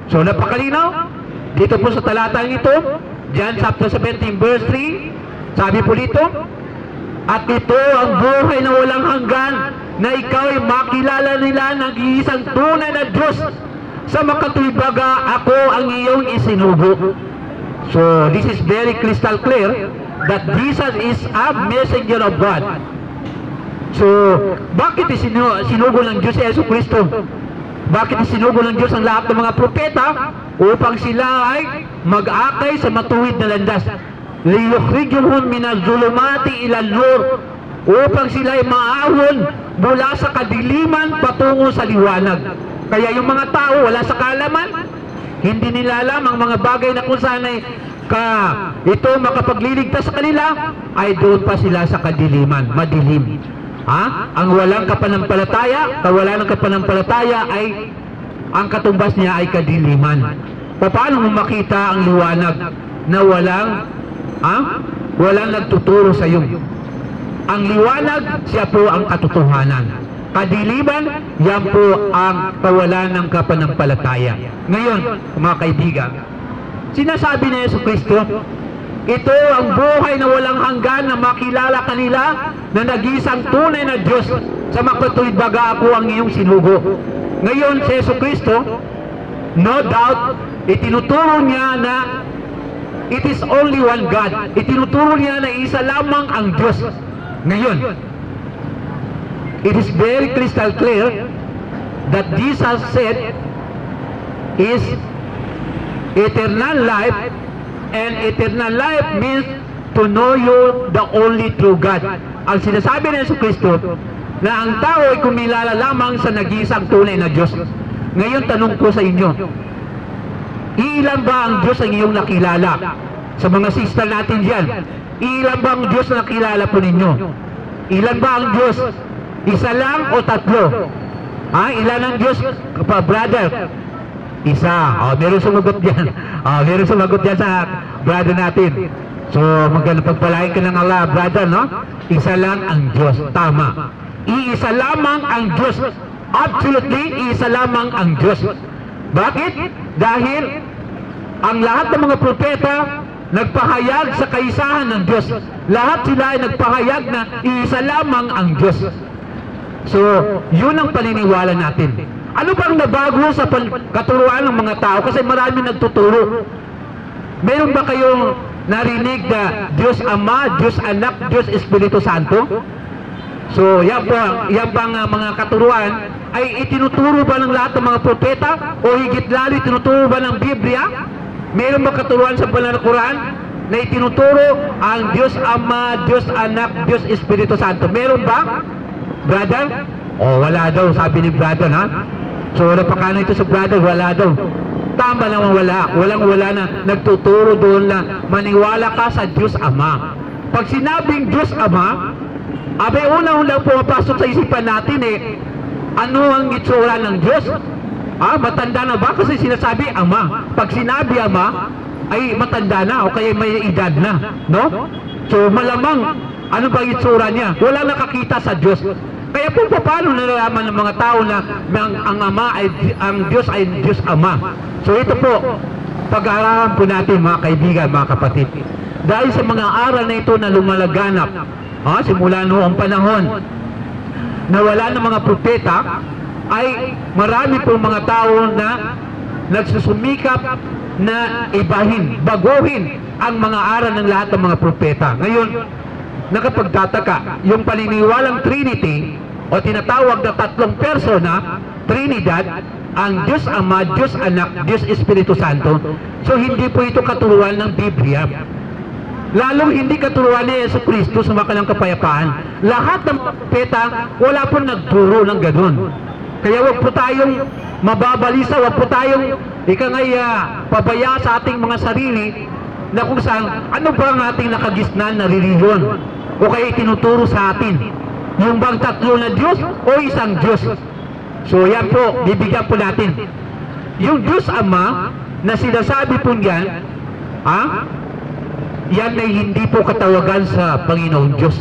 [SPEAKER 3] So napakalinaw dito po sa talatang ito, John chapter 17 verse 3, sabi po dito, at ito ang buhay na walang hanggan, na ikaw ay makilala nila ng isang tunay na Diyos, sa makatwibaga ako ang iyong isinugo. So this is very crystal clear that Jesus is a messenger of God. So bakit isinugo ng Diyos si Jesucristo? Bakit isinugo ng Diyos ang lahat ng mga propeta? Upang sila ay mag-akay sa matuwid na landas. Liyukhrijuhum minaz-zulumati ila an-nur, upang sila ay maahon mula sa kadiliman patungo sa liwanag. Kaya yung mga tao wala sa kaalaman, hindi nila alam ang mga bagay na kung saan ay ito makapagliligtas sa kanila, ay doon pa sila sa kadiliman, madilim. Ang walang kapanampalataya, kawalan ng kapanampalataya ay ang katumbas niya ay kadiliman. Paano mo makita ang liwanag na walang nagtuturo sa iyo? Ang liwanag, siya po ang katotohanan. Kadiliman, yan po ang kawalan ng kapanampalataya. Ngayon, mga kaibigan, sinasabi ni Jesucristo, ito ang buhay na walang hanggan, na makilala kanila na nag-iisang tunay na Diyos, sa makatuwid baga ako ang iyong sinugo. Ngayon si Jesucristo, no doubt, Itinuturo niya na it is only one God. Itinuturo niya na isa lamang ang Diyos. Ngayon, it is very crystal clear that Jesus said is eternal life, and eternal life means to know you the only true God. Ang sinasabi ng Jesucristo na ang tao ay kumilala lamang sa nag-iisang tunay na Diyos. Ngayon, tanong ko sa inyo, ilan ba ang Diyos ang iyong nakilala? Sa mga sister natin diyan, ilan ba ang Diyos na nakilala po ninyo? Ilan ba ang Diyos? Isa lang o tatlo? Ilan ang Diyos, brother? Isa. Meron sumagot diyan. Meron sumagot diyan sa brother natin. So, magandang pagpalain ka ng Allah, brother, no? Isa lang ang Diyos. Tama. Iisa lamang ang Diyos. Absolutely, isa lamang ang Diyos. Bakit? Dahil ang lahat ng mga propeta nagpahayag sa kaisahan ng Diyos. Lahat sila ay nagpahayag na isa lamang ang Diyos. So, yun ang paniniwala natin. Ano bang nabago sa katuruan ng mga tao? Kasi marami nagtuturo. Meron ba kayong narinig na Diyos Ama, Diyos Anak, Diyos Espiritu Santo? So, yan bang mga katuruan ay itinuturo ba ng lahat ng mga propeta? O higit lalo itinuturo ba ng Biblia? Meron ba katuruan sa banal na Quran na itinuturo ang Diyos Ama, Diyos Anak, Diyos Espiritu Santo? Meron ba? Brother? Wala daw, sabi ni brother, ha? So, napakano ito sa brother, wala daw. Tama naman wala. Walang-wala na nagtuturo doon na maniwala ka sa Diyos Ama. Pag sinabing Diyos Ama, abay unang-unang pumapasok sa isipan natin ano ang itsura ng Diyos? Matanda na ba? Kasi sinasabi Ama. Pag sinabi Ama, ay matanda na o kaya may edad na, no? So malamang, ano ba itsura niya? Wala nakakita sa Diyos. Kaya po paano nalalaman ng mga tao na ang Ama ay, ang Diyos ay Diyos Ama? So ito po, pag-aaralan po natin mga kaibigan, mga kapatid. Dahil sa mga aral na ito na lumalaganap, simula noong panahon na wala ng mga propeta, ay marami pong mga tao na nagsusumikap na ibahin, baguhin ang mga aral ng lahat ng mga propeta. Ngayon, nakapagtataka, yung paniniwalang Trinity o tinatawag na tatlong persona, Trinidad, ang Diyos Ama, Diyos Anak, Diyos Espiritu Santo. So hindi po ito katuruan ng Biblia. Lalong hindi katuruan ni Jesucristo sa makalang kapayapaan. Lahat ng mga propeta, wala po nagturo ng ganun. Kaya wag po tayong mababalisa, wag po tayong pabaya sa ating mga sarili na kung saan, ano ba ang ating nakagisnan na reliyon o kaya itinuturo sa atin? Yung bang tatlo na Diyos o isang Diyos? So yan po, bibigyan po natin. Yung Diyos Ama na sinasabi po niyan, yan ay hindi po katawagan sa Panginoon Diyos.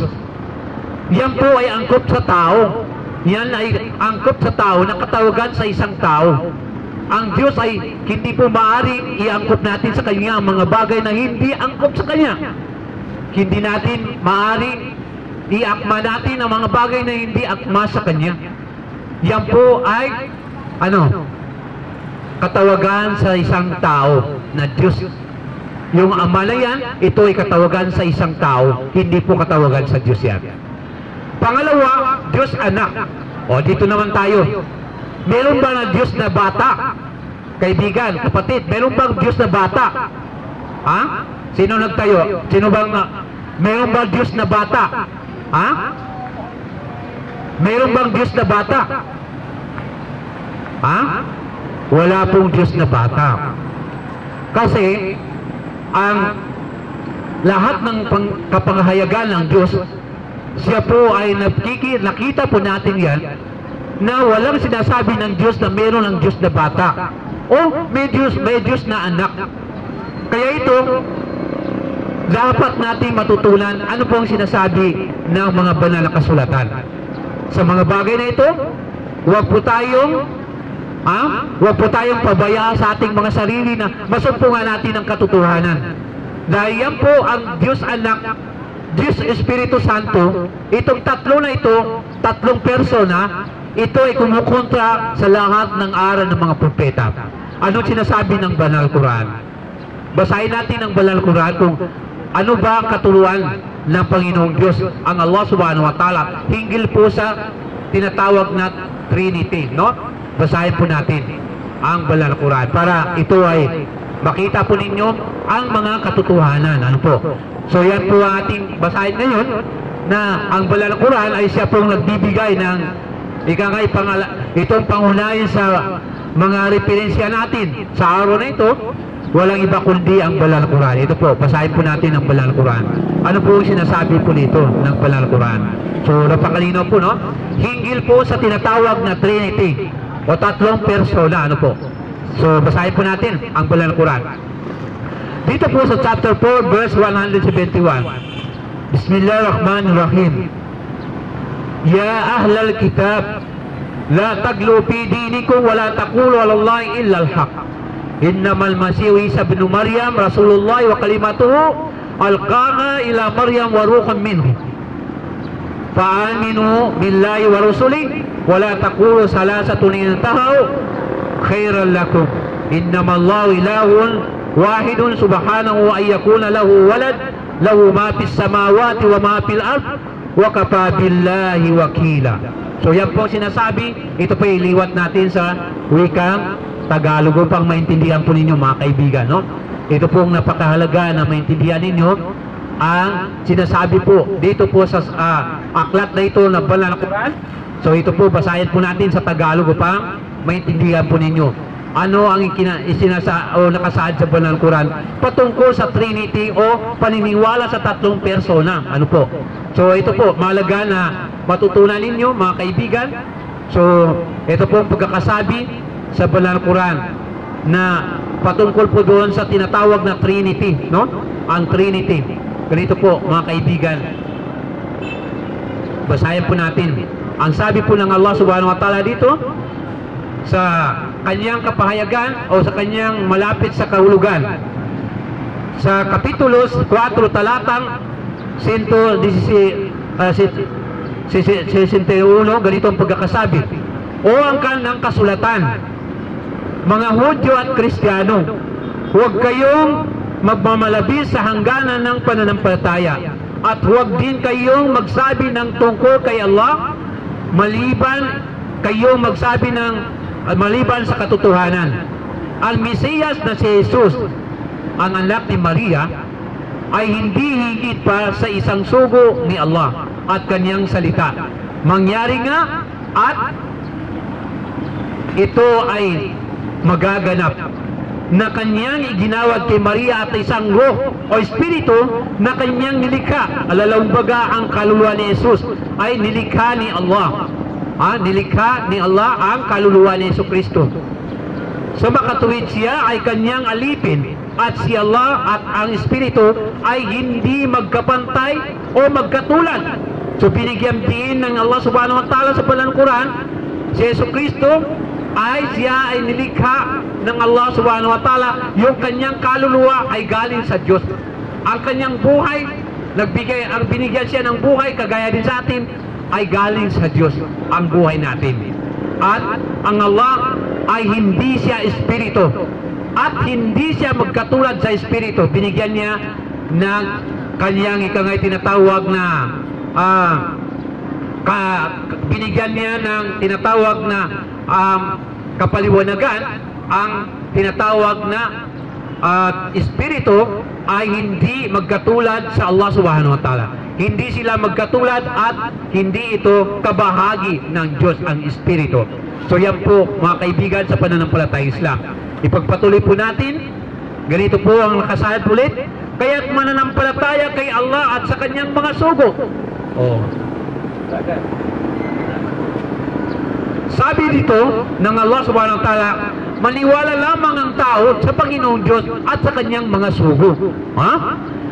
[SPEAKER 3] Yan po ay angkop sa tao. Yan ay angkop sa tao na katawagan sa isang tao. Ang Diyos ay hindi po maaaring iangkop natin sa Kanya ang mga bagay na hindi angkop sa Kanya. Hindi natin maaaring iakma natin ang mga bagay na hindi akma sa Kanya. Yan po ay katawagan sa isang tao na Diyos. Yung Ama na yan, ito ay katawagan sa isang tao, hindi po katawagan sa Diyos yan. Pangalawa, Diyos Anak. Dito naman tayo. Meron ba na Diyos na bata? Kaibigan, kapatid, meron bang Diyos na bata? Sino nagtayo? Sino bang meron bang Diyos na bata? Meron bang Diyos na bata? Wala pong Diyos na bata. Kasi ang lahat ng kapangahayagan ng Diyos, siya po ay nakita po natin yan na walang sinasabi ng Diyos na meron ng Diyos na bata o may Diyos na anak. Kaya ito, dapat natin matutunan ano po ang sinasabi ng mga banal na kasulatan. Sa mga bagay na ito, huwag po tayong pabaya sa ating mga sarili na masumpungan natin ang katotohanan. Dahil yan po ang Diyos Anak, Diyos Espiritu Santo, itong tatlo na ito, tatlong persona, ito ay kumukontra sa lahat ng aral ng mga propeta. ano sinasabi ng Banal Quran. Basahin natin ang Banal Quran kung ano ba ang katuluan ng Panginoong Diyos, ang Allah subhanahu wa ta'ala, hinggil po sa tinatawag na Trinity, no? Basahin po natin ang Banal Quran para ito ay makita po ninyo ang mga katotohanan. Ano po? So yan po ang ating basahin ngayon, na ang Banal Quran ay siya pong nagbibigay ng itong pangunahin sa mga referensya natin sa araw na ito. Walang iba kundi ang Banal Quran. Ito po, basahin po natin ang Banal Quran. Ano po yung sinasabi po nito ng Banal Quran? So napakalinaw po, no? Hinggil po sa tinatawag na Trinity o tatlong persona. Ano po? So basahin po natin ang Banal Quran. Dito po sa chapter 4 verse 171. Bismillahirrahmanirrahim. Ya ahlal kitab, la taglu fi dinikum wa la taqulu ala Allahi illa al-haq. Innamal Masih Isa ibn Maryam Rasulullah wa kalimatuhu alqaha ila Maryam wa ruhun minhu. Fa'aminu billahi wa rusulihi wa la taqulu salasatun intahu khairan lakum. Innamallahu ilahun wahidun subhanahu wa ayyakuna lahu walad lahu ma fis samawati wa ma fil ard wa kafa billahi wakila. So yan po sinasabi, ito po iliwat natin sa wikang Tagalog upang maintindihan po ninyo mga kaibigan, no? Ito pong napakahalaga na maintindihan ninyo ang sinasabi po dito po sa aklat na ito na Banal Quran. So ito po basahin po natin sa Tagalog upang maintindihan po ninyo ano ang nakasaad sa Banal Quran patungkol sa Trinity o paniniwala sa tatlong persona. Ano po? So ito po mahalaga na matutunan ninyo mga kaibigan. So ito po ang pagkakasabi sa Banal Quran na patungkol po doon sa tinatawag na Trinity, no? Ang Trinity. Ganito po mga kaibigan. Basahin po natin. Ang sabi po ng Allah subhanahu wa ta'ala dito sa kanyang kapahayagan o sa kanyang malapit sa kahulugan. Sa Kapitulo 4 talatang 161, ganito ang pagkakasabi. O ang kanang kasulatan, mga Hudyo at Kristiyano, huwag kayong magmamalabis sa hangganan ng pananampalataya at huwag din kayong magsabi ng tungkol kay Allah maliban sa katotohanan. Ang Mesiyas na si Jesus, ang anak ni Maria, ay hindi higit pa sa isang sugo ni Allah at kanyang salita. Mangyari nga at ito ay magaganap na kanyang iginawad kay Maria at isang roh o espiritu na kanyang nilikha. Alalawbaga ang kaluluwa ni Jesus ay nilikha ni Allah. Nilikha ni Allah ang kaluluwa ni Jesucristo. Sa makatuwid siya ay kanyang alipin at si Allah at ang espiritu ay hindi magkapantay o magkatulad. So binigyan din ng Allah subhanahu wa ta'ala sa Banal Quran, si Jesucristo siya ay nilikha ng Allah subhanahu wa ta'ala. Yung kanyang kaluluwa ay galing sa Diyos. Ang kanyang buhay, ang binigyan siya ng buhay, kagaya din sa atin, ay galing sa Diyos ang buhay natin. At ang Allah ay hindi siya espiritu. At hindi siya magkatulad sa espiritu. Binigyan niya ng kanyang tinatawag na binigyan niya ng tinatawag na kapaliwanagan. Ang tinatawag na espiritu ay hindi magkatulad sa Allah subhanahu wa ta'ala. Hindi sila magkatulad at hindi ito kabahagi ng Diyos ang espiritu. So yan po mga kaibigan sa pananampalataya Islam. Ipagpatuloy po natin. Ganito po ang nakasaad ulit. Kaya't mananampalataya kay Allah at sa kanyang mga sugo. Sabi dito ng Allah subhanahu wa ta'ala, maniwala lamang ang tao sa Panginoong Diyos at sa kanyang mga sugo.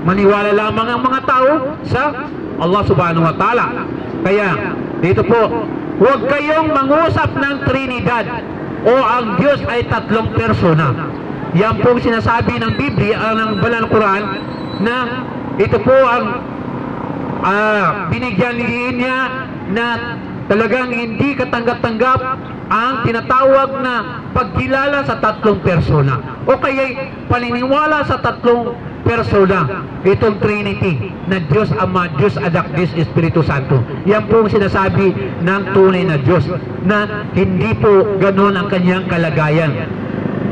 [SPEAKER 3] Maniwala lamang ang mga tao sa Allah subhanahu wa ta'ala. Kaya dito po, huwag kayong mangusap ng Trinidad o ang Diyos ay tatlong persona. Yan pong sinasabi ng Biblia, ng Banal Quran, na ito po ang binigyan niya na Talagang hindi katanggap-tanggap ang tinatawag na pagkilala sa tatlong persona o kaya paniniwala sa tatlong persona, itong Trinity na Diyos Ama, Diyos Anak, Diyos Espiritu Santo. Yan po ang sinasabi ng tunay na Diyos, na hindi po ganoon ang kanyang kalagayan.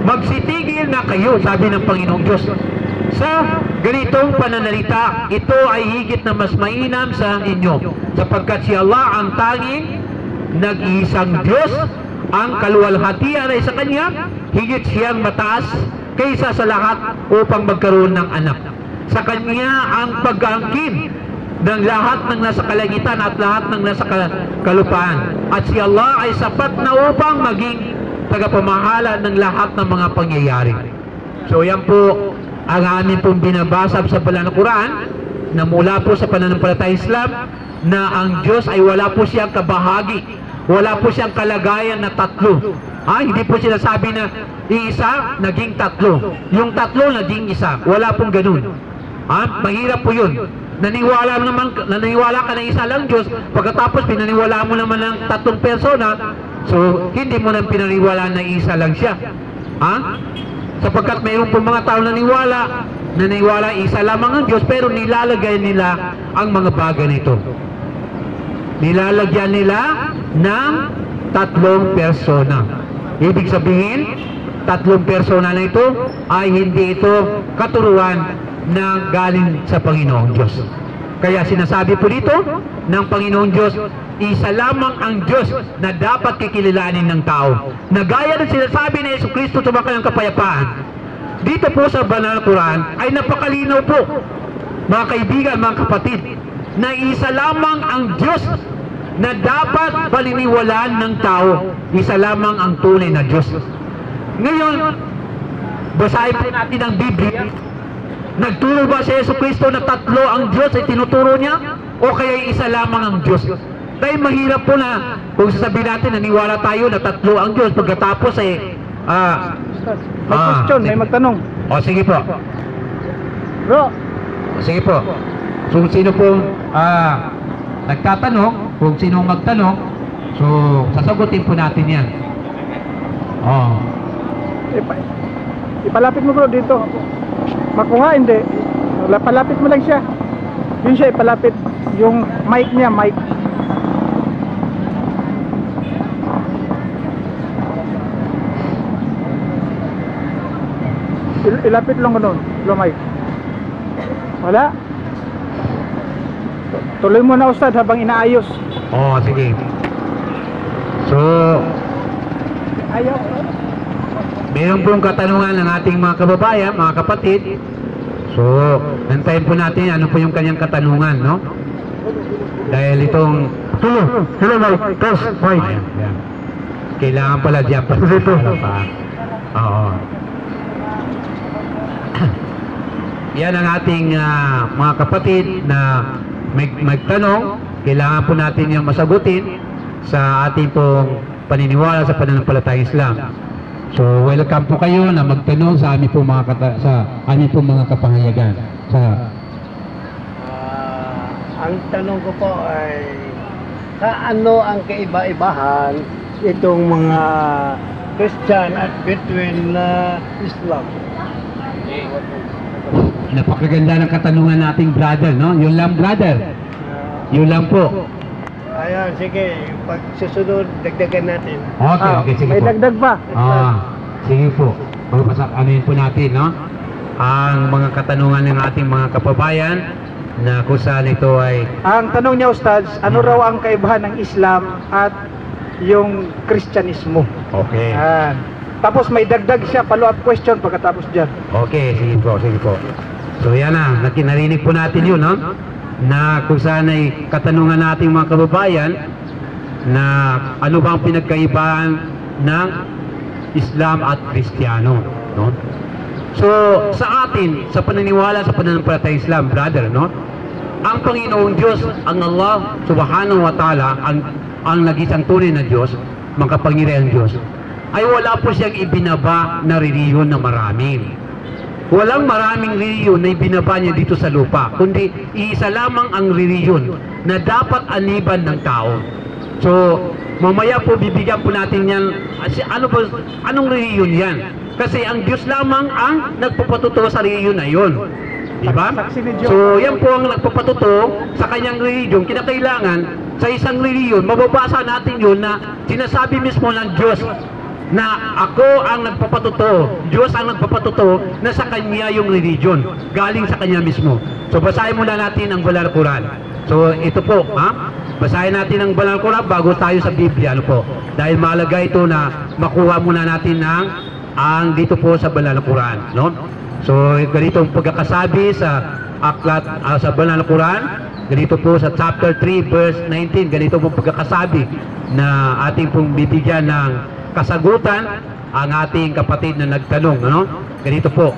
[SPEAKER 3] Magsitigil na kayo, sabi ng Panginoong Diyos, sa ganitong pananalita. Ito ay higit na mas mainam sa inyo, sapagkat si Allah ang tanging nag-iisang Diyos, ang kaluwalhatian ay sa Kanya, higit siyang mataas kaysa sa lahat upang magkaroon ng anak. Sa Kanya ang pag-aangkin ng lahat ng nasa kalangitan at lahat ng nasa kalupaan. At si Allah ay sapat na upang maging tagapamahala ng lahat ng mga pangyayari. So yan po ang amin pong binabasa sa banal na Quran, na mula po sa pananampalatayang Islam, na ang Diyos ay wala po siyang kabahagi, wala po siyang kalagayan na tatlo. Hindi po sinasabi na iisa naging tatlo, yung tatlo naging isa. Wala pong ganun. Mahirap po yun. Naniniwala ka na isa lang Diyos, pagkatapos pinaniwala mo naman ng tatlong persona, so hindi mo nang pinaniwala na isa lang siya. Sapagkat mayroon po mga tao naniniwala isa lamang ang Diyos, pero nilalagay nila ang mga bagay nito. Nilalagyan nila ng tatlong persona. Ibig sabihin, tatlong persona na ito ay hindi ito katuruan na galing sa Panginoong Diyos. Kaya sinasabi po dito ng Panginoong Diyos, isa lamang ang Diyos na dapat kikilalanin ng tao. Na gaya ng sinasabi ni Jesucristo sa kanyang kapayapaan, dito po sa banal na Quran ay napakalinaw po, mga kaibigan, mga kapatid, na isa lamang ang Diyos na dapat paniniwalaan ng tao. Isa lamang ang tunay na Diyos. Ngayon, basahin po natin ang Biblia. Nagturo ba si Jesucristo na tatlo ang Diyos ay tinuturo niya? O kaya isa lamang ang Diyos? Dahil mahirap po na kung sasabihin natin naniwala tayo na tatlo ang Diyos, pagkatapos ay
[SPEAKER 4] may question, may magtanong.
[SPEAKER 3] O sige po.
[SPEAKER 4] Bro,
[SPEAKER 3] Sige po. So sino po nagtatanong, kung sino magtanong, so sasagutin po natin yan.
[SPEAKER 4] ipalapit mo bro dito. Makuha, hindi. Palapit mo lang siya. Yun siya, ipalapit. Yung mic niya, mic. Ilapit lang ko nun. Mic. Wala? Tuloy mo na Ustad habang inaayos.
[SPEAKER 3] Sige. So,
[SPEAKER 4] ayaw.
[SPEAKER 3] meron pong katanungan ng ating mga kababayan, mga kapatid. So, nantayin po natin ano po yung kanyang katanungan, no? Dahil itong hello Mike, test Mike. Ayan. Kailangan pala diyan pa dito. Oo. Yan ang ating mga kapatid na magtanong. Kailangan po natin yung masagutin sa ating pong paniniwala sa pananampalatayang Islam. So, welcome po kayo na magtanong sa aming po mga kapangayagan.
[SPEAKER 5] Ang tanong ko po ay ano ang kaiba-ibahan itong mga Christian at between Islam?
[SPEAKER 3] Napakaganda ng katanungan nating brother, no? Yun lang, brother. Yun lang po.
[SPEAKER 5] Ayan, sige. Pag susunod, dagdagan natin.
[SPEAKER 3] Okay, sige
[SPEAKER 4] May
[SPEAKER 3] po.
[SPEAKER 4] dagdag pa.
[SPEAKER 3] Sige po. Anuhin po natin, no? Ang mga katanungan ng ating mga kababayan na kung saan ito ay...
[SPEAKER 4] Ang tanong niya Ustad, ano raw ang kaibahan ng Islam at yung Kristyanismo?
[SPEAKER 3] Okay.
[SPEAKER 4] Tapos may dagdag siya, follow-up question pagkatapos dyan.
[SPEAKER 3] Okay, sige po. So yan na, narinig po natin yun, no? Na kung saan ay katanungan nating mga kababayan na ano bang pinagkaibahan ng Islam at Kristiyano, no? So sa atin, sa paniniwala sa pananampalatayang Islam, brother, no? Ang Panginoong Diyos, ang Allah Subhanahu wa Ta'ala, ang nag-isang tunay na Diyos, makapangyarihang Diyos, ay wala po siyang ibinaba na reliyon na marami. Walang maraming reliyon na ibinaba niya dito sa lupa, kundi isa lamang ang reliyon na dapat aniban ng tao. So, mamaya po bibigyan po natin yan. Anong reliyon yan? Kasi ang Diyos lamang ang nagpapatuto sa reliyon na yun. Diba?
[SPEAKER 4] Saksi ni Diyos.
[SPEAKER 3] So, yan po ang nagpapatuto sa kanyang reliyon. Kinakailangan sa isang reliyon, mababasa natin yun na sinasabi mismo ng Diyos na ako ang nagpapatuto, Diyos ang nagpapatuto na sa kanya yung religion, galing sa kanya mismo. So basahin muna natin ang Banal na Quran. So ito po, basahin natin ang Banal na Quran bago tayo sa Biblia, ano po. Dahil mahalaga ito na makuha muna natin ang dito po sa Banal na Quran, no? So ganito ang pagkakasabi sa aklat sa Banal na Quran, ganito po sa chapter 3 verse 19, ganito po pagkakasabi na ating pong bibigyan ng kasagutan ang ating kapatid na nagtanong, ano? Ganito po.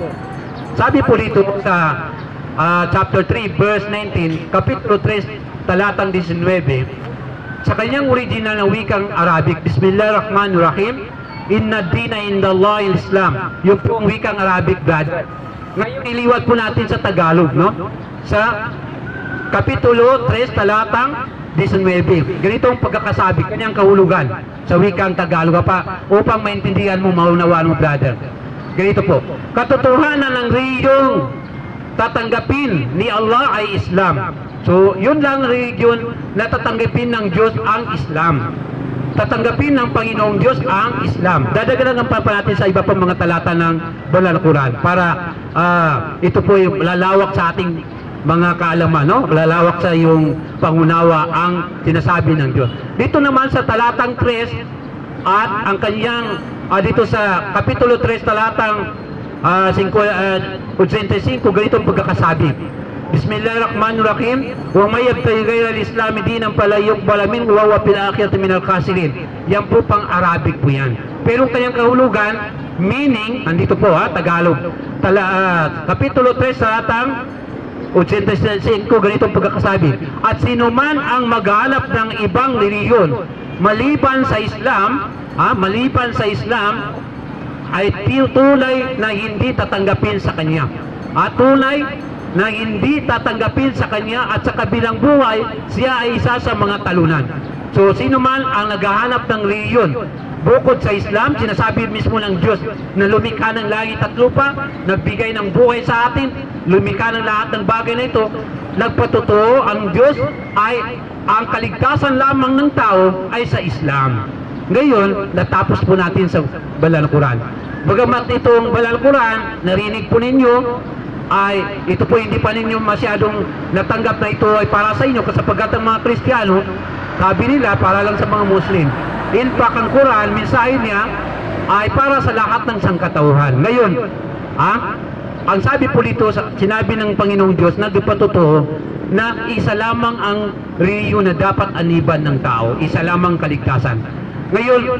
[SPEAKER 3] Sabi po dito sa chapter 3 verse 19, kapitulo 3 talatang 19, sa kanyang original na wikang Arabic, Bismillahirrahmanirrahim, Inna dina indallahi al-Islam. Yung pong wikang Arabic, brother. Ngayon iliwat po natin sa Tagalog, no? Sa kapitulo 3 talatang 19. Ganito ang pagkakasabi, kanyang kahulugan sa wikang Tagalog pa upang maintindihan mo, maunawaan mo, brother. Ganito po. Katotohanan ng rehiyong tatanggapin ni Allah ay Islam. So, yun lang religion na tatanggapin ng Diyos ang Islam. Tatanggapin ng Panginoong Diyos ang Islam. Dadagdagan pa natin sa iba pang mga talata ng Banal na Quran para ito po yung lalawak sa ating mga kaalaman, no? Lalawak sa yung pangunawa ang sinasabi ng Diyos. Dito naman sa talatang 3 at ang kanyang dito sa kapitulo 3 talatang 85, ganito ang pagkakasabi. Bismillahirrahmanirrahim. Wa may yabtaghi ghayra al-islam dinan fala yuqbal minhu wa huwa fil akhirati minal khasirin. Yan po pang Arabic po yan. Pero ang kanyang kahulugan, meaning, andito po Tagalog. Kapitulo 3 talatang 85, ganito ang pagkakasabi. At sino man ang maghanap ng ibang reliyon maliban sa Islam, ay tunay na hindi tatanggapin sa kanya. Tunay na hindi tatanggapin sa kanya at sa kabilang buhay, siya ay isa sa mga talunan. So, sino man ang naghahanap ng reliyon bukod sa Islam, sinasabi mismo ng Diyos na lumikha ng langit at lupa, nagbigay ng buhay sa atin, lumikha ng lahat ng bagay na ito, nagpatotoo ang Diyos ay ang kaligtasan lamang ng tao ay sa Islam. Ngayon, natapos po natin sa Banal na Quran. Bagamat itong Banal na Quran, narinig po ninyo, ay ito po hindi pa ninyo masyadong natanggap na ito ay para sa inyo, kasapagkat ang mga Kristiyano, sabi nila para lang sa mga Muslim. In fact, ang Quran, mensahe niya ay para sa lahat ng sangkatauhan. Ngayon, ang sabi po dito, sinabi ng Panginoong Diyos na dupatotoo na isa lamang ang reliyon na dapat aniban ng tao, isa lamang kaligtasan. Ngayon,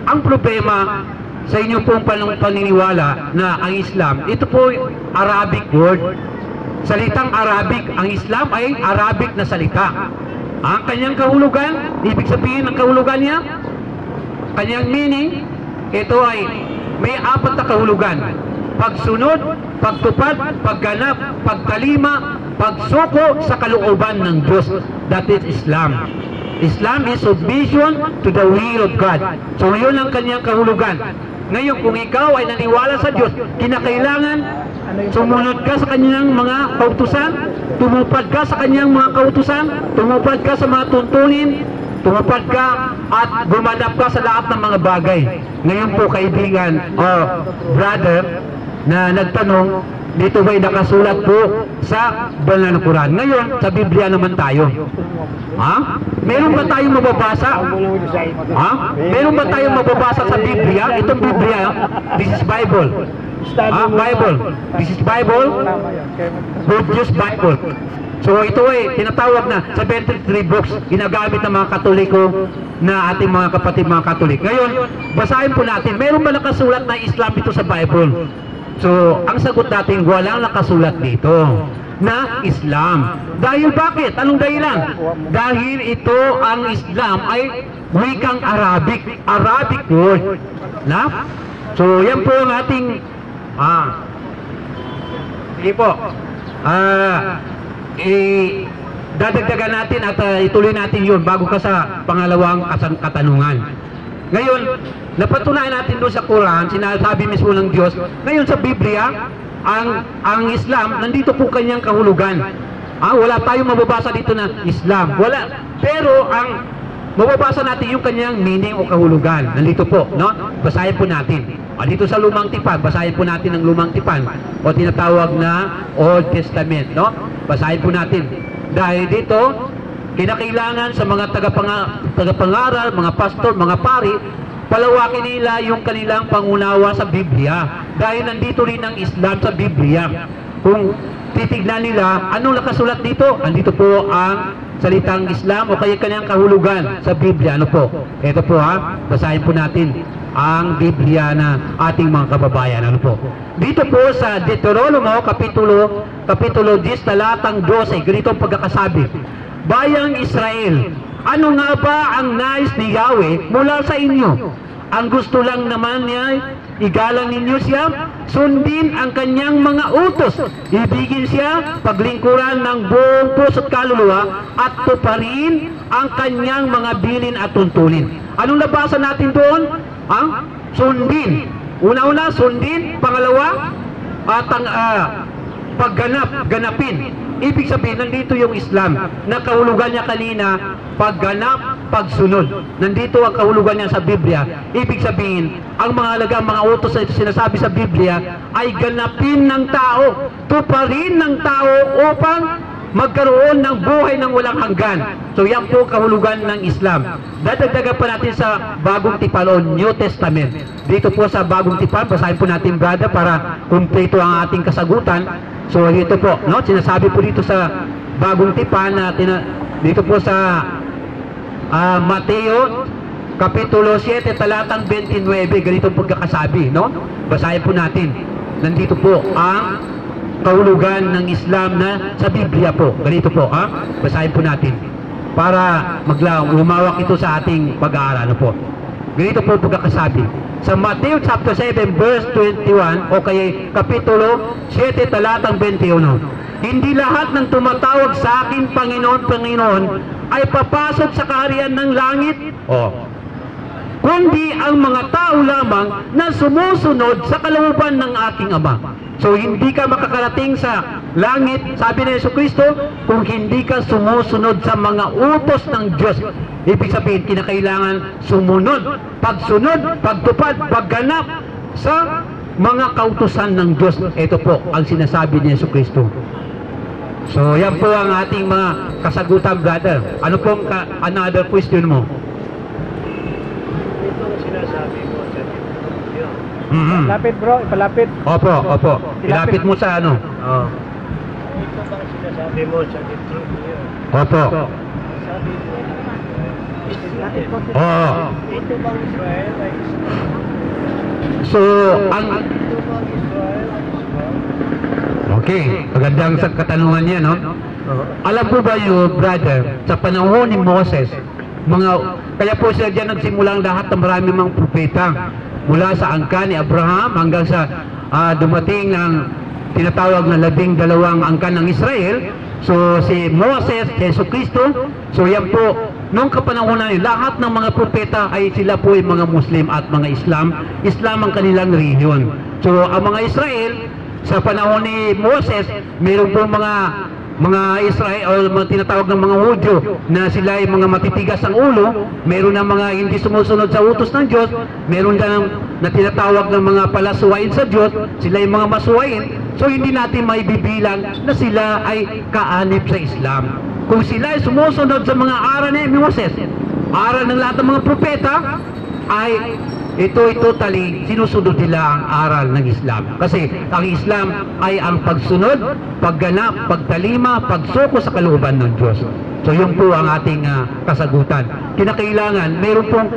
[SPEAKER 3] ang problema sa inyo pong paniniwala na ang Islam, ito po Arabic word. Salitang Arabic, ang Islam ay Arabic na salita. Ang kanyang kahulugan, ibig sabihin ng kahulugan niya, kanyang meaning, ito ay may 4 na kahulugan. Pagsunod, pagtupad, pagganap, pagtalima, pagsuko sa kalooban ng Diyos. That is Islam. Islam is submission to the will of God. So yun ang kanyang kahulugan. Ngayon, kung ikaw ay naniwala sa Diyos, kinakailangan sumunod ka sa kanyang mga kautusan, tumupad ka sa kanyang mga kautusan, tumupad ka sa mga tuntunin, tumupad ka at gumanap ka sa lahat ng mga bagay. Ngayon po, kaibigan o brother na nagtanong, dito ba'y nakasulat po sa Banal na Quran? Ngayon, sa Biblia naman tayo. Meron ba tayong mababasa? Meron ba tayong mababasa sa Biblia? Itong Biblia, this is Bible. Bible. This is Bible. Good News Bible. So ito ay tinatawag na 73 books, ginagamit ng mga Katoliko na ating mga kapatid mga Katolik. Ngayon, basahin po natin, meron ba nakasulat na Islam ito sa Bible? So, ang sagot natin, walang nakasulat dito na Islam. Dahil bakit? Anong dahilan? Dahil ito ang Islam ay wikang Arabic. Arabic word. Na? So, yan po ang ating sige po. dadagdagan natin at ituloy natin yun bago ka sa pangalawang katanungan. Ngayon, napatunayan natin doon sa Quran, sinasabi mismo ng Diyos. Ngayon sa Biblia, ang Islam, nandito po kanyang kahulugan. Wala tayong mababasa dito na Islam. Wala. Pero ang mababasa natin yung kanyang meaning o kahulugan. Nandito po, no? Basahin po natin. Dito sa Lumang Tipan, basahin po natin ang Lumang Tipan o tinatawag na Old Testament, no? Basahin po natin. Dahil dito, kinakailangan sa mga tagapangaral, mga pastor, mga pari, palawakin nila yung kanilang pangunawa sa Biblia. Dahil nandito rin ang Islam sa Biblia. Kung titignan nila, anong nakasulat dito? Andito po ang salitang Islam o kaya kanyang kahulugan sa Biblia. Ano po? Ito po basahin po natin ang Biblia na ating mga kababayan. Ano po? Dito po sa Deuteronomo, Kapitulo 10, talatang 12, ganito ang pagkakasabi. Bayang Israel, ano nga ba ang nais ni Yahweh mula sa inyo? Ang gusto lang naman niya, igalang ninyo siya, sundin ang kanyang mga utos, ibigin siya, paglingkuran ng buong puso't kaluluwa, at tuparin ang kanyang mga bilin at tuntunin. Anong nabasa natin doon? Sundin. Una-una, sundin. Pangalawa, ganapin. Ibig sabihin, nandito yung Islam. Nakahulugan niya kanina, pagganap, pagsunod. Nandito ang kahulugan niya sa Biblia. Ibig sabihin, ang mga halagang mga utos na sinasabi sa Biblia ay ganapin ng tao, tuparin ng tao upang magkaroon ng buhay ng walang hanggan. So yan po kahulugan ng Islam. Dadagdagan pa natin sa Bagong Tipan o New Testament. Dito po sa Bagong Tipan, basahin po natin brother para kumpleto ang ating kasagutan. So ito po, no? Sinasabi po dito sa Bagong Tipan na dito po sa Mateo Kapitulo 7 talatang 29, ganito pagkakasabi, no? Basahin po natin. Nandito po ang kahulugan ng Islam na sa Biblia po. Ganito po, basahin po natin para lumawak ito sa ating pag-aaral, po. Ganito po pagkakasabi. Sa Matthew chapter 7 verse 21 o kaya Kapitulo 7 talatang 21, hindi lahat ng tumatawag sa akin Panginoon, Panginoon ay papasok sa kaharian ng langit, kundi ang mga tao lamang na sumusunod sa kalooban ng aking Ama. So hindi ka makakarating sa langit, sabi ni Jesucristo, kung hindi ka sumusunod sa mga utos ng Diyos. Ibig sabihin, kinakailangan sumunod, pagsunod, pagtupad, pagganap sa mga kautusan ng Diyos. Ito po ang sinasabi ni Jesucristo. So yan po ang ating mga kasagutan, brother. Ano pong another question mo?
[SPEAKER 5] Ito ang sinasabi mo sa Diyos.
[SPEAKER 4] Lapit bro, ipalapit.
[SPEAKER 3] Opo. Ilapit mo sa ano?
[SPEAKER 5] Ito bang sinasabi mo sa Diyos?
[SPEAKER 3] Opo.
[SPEAKER 5] Sabi mo, ito bang Israel ay Islam?
[SPEAKER 3] So,
[SPEAKER 5] Ito bang Israel ay Islam?
[SPEAKER 3] okay, magandang sa katanungan niya, no? Alam po ba yung brother, sa panahon ni Moses, kaya po sila dyan nagsimula ang lahat ng marami mga propeta. Mula sa angkan ni Abraham hanggang sa dumating ng tinatawag na 12 angkan ng Israel. So si Moses, Jesucristo, so yan po, nung kapanahonan lahat ng mga propeta ay sila po ay mga Muslim at mga Islam. Islam ang kanilang religion. So ang mga Israel, sa panahon ni Moses, mayroon po mga Israel o mga tinatawag ng mga Hudyo na sila ay mga matitigas ang ulo, meron na mga hindi sumusunod sa utos ng Diyos, meron na tinatawag ng mga palasuwain sa Diyos, sila ay mga masuwain. So hindi natin maibibilang na sila ay kaanib sa Islam. Kung sila ay sumusunod sa mga aral ni Moses, aral ng lahat ng mga propeta, ay ito totally sinusunod nila ang aral ng Islam. Kasi ang Islam ay ang pagsunod, pagganap, pagtalima, pagsuko sa kalooban ng Diyos. So yun po ang ating kasagutan. Kinakailangan, mayroon pong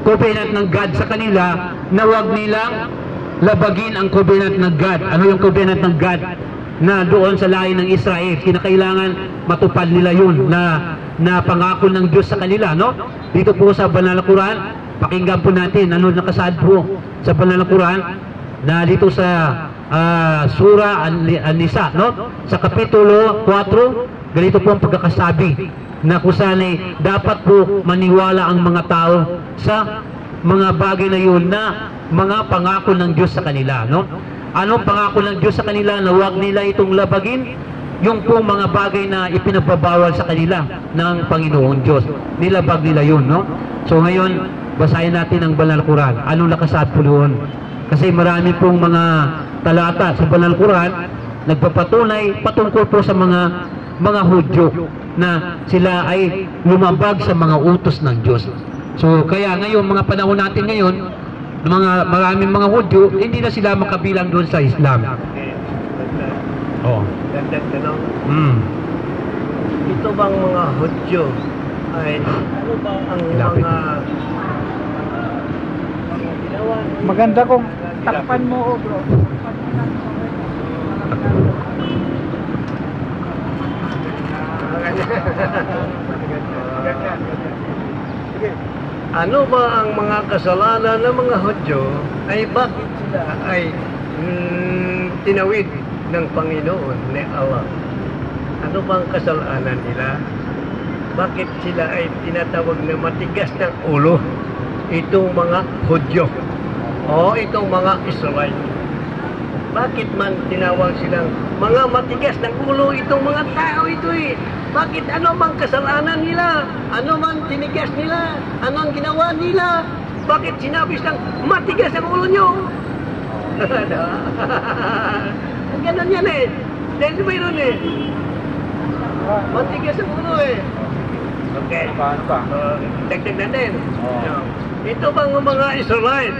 [SPEAKER 3] covenant ng God sa kanila na huwag nilang labagin ang covenant ng God. Ano yung covenant ng God? Na doon sa lahi ng Israel, kinakailangan matupad nila yun na pangako ng Diyos sa kanila, no? Dito po sa Banal na Quran, pakinggan po natin ano nakasaad po sa Banal na Quran na dito sa Surah An-Nisa, no? Sa Kapitulo 4, ganito po ang pagkakasabi na kung saan ay dapat po maniwala ang mga tao sa mga bagay na yun na mga pangako ng Diyos sa kanila, no? Anong pangako ng Diyos sa kanila na huwag nila itong labagin? Yung po mga bagay na ipinagbabawal sa kanila ng Panginoon Diyos. Nilabag nila yun, no? So ngayon, basahin natin ang Banal Quran. Anong nakasaad po doon? Kasi marami pong mga talata sa Banal Quran nagpapatunay patungkol po sa mga Hudyo na sila ay lumabag sa mga utos ng Diyos. So kaya ngayon, mga panahon natin ngayon, maraming mga Hudyo, hindi na sila makabilang doon sa Islam. Oh.
[SPEAKER 5] Dagdag tanong.
[SPEAKER 3] Mm.
[SPEAKER 5] Ito bang mga Hudyo ay ano ba ang
[SPEAKER 3] Ilapit.
[SPEAKER 5] mga ginawa
[SPEAKER 4] Maganda kung takpan mo, bro.
[SPEAKER 5] Ano ba ang mga kasalanan ng mga Hudyo ay bakit sila ay tinawid ng Panginoon ni Allah? Ano bang kasalanan nila? Bakit sila ay tinatawag na matigas ng ulo? Itong mga Hudyo o itong mga Israel. Bakit man tinawag silang mga matigas ng ulo itong mga tao ito eh? Bakit ano bang kasalanan nila? Ano man tinigas nila? Ano ang ginawa nila? Bakit sinabi silang matigas ang ulo nyo? Ganun yan eh. Dahil mayroon eh. Matigas ang ulo eh. Okay. Dagdag natin. Ito bang mga Israel?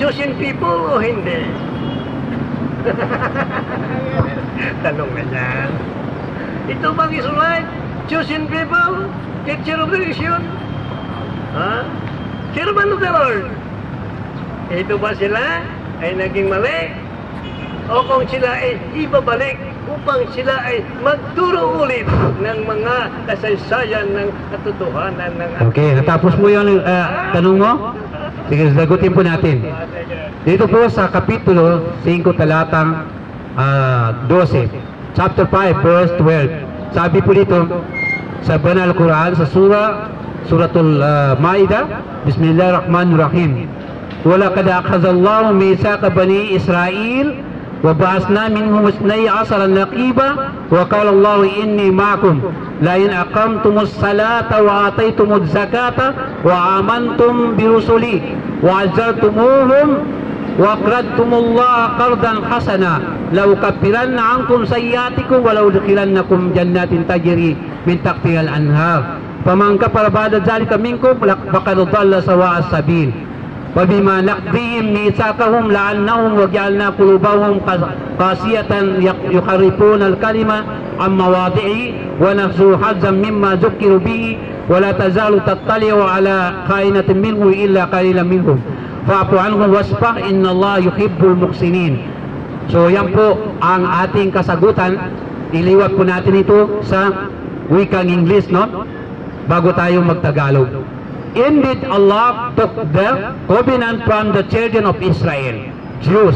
[SPEAKER 5] Chosen people o hindi? Tanong na yan. Ito bang Israel? Chosen people? Teacher of the nation? Ha? Servant of the Lord? Ito ba sila ay naging mali? O kung sila ay ibabalik upang sila ay magturo ulit ng mga kasaysayan ng katotohanan ng
[SPEAKER 3] Okay, natapos mo yung tanong mo? Sige, sagutin po natin. Dito po sa Kapitulo 5 talatang 12, chapter 5 verse 12. Sabi po dito sa Banal Quran sa Suratul Ma'idah, Bismillahirrahmanirrahim. وَلَقَدْ أَخَذَ اللَّهُ مِيثَاقَ بَنِي إِسْرَائِيلَ وَبَعَثْنَا مِنْهُمُ اثْنَيْ عَشَرَ نَقِيبًا وَقَالَ اللَّهُ إِنِّي مَعَكُمْ لَئِنْ أَقَمْتُمُ الصَّلَاةَ وَآتَيْتُمُ الزَّكَاةَ وَآمَنْتُمْ بِرُسُلِي وَعَزَّرْتُمُوهُمْ وَأَقْرَضْتُمُ اللَّهَ قَرْضًا حَسَنًا لَأُكَفِّرَنَّ عَنْكُمْ سَيِّئَاتِكُمْ وَلَأُدْخِلَنَّكُمْ جَنَّاتٍ تَجْرِي مِنْ تَحْتِهَا الْأَنْهَارُ فَمَنْ كَفَرَ بَعْدَ ذَلِكَ مِنْكُمْ فَقَدْ ضَلَّ سَوَاءَ السَّبِيلِ وَبِمَا نَقْضِهِمْ مِيثَاقَهُمْ لَعَنَّهُمْ وَجَعَلْنَا قُلُوبَهُمْ قَاسِيَةً يُحَرِّفُونَ الْكَلِمَ عَن مَّوَاضِعِهِ وَنَسُوا حَظًّا مِّمَّا ذُكِّرُوا بِهِ وَلَا تَزَالُ تَطَّلِعُ عَلَى خَائِنَةٍ مِّنْهُمْ إِلَّا قَلِيلًا مِّنْهُمْ فَاعْفُ عَنْهُمْ وَاصْفَحْ إِنَّ اللَّهَ يُحِبُّ الْمُحْسِنِينَ. So yan po ang ating kasagutan. Iliwat po natin ito sa wikang English, no? Bago tayo magtagalog. Indeed, Allah took the covenant from the children of Israel, Jews,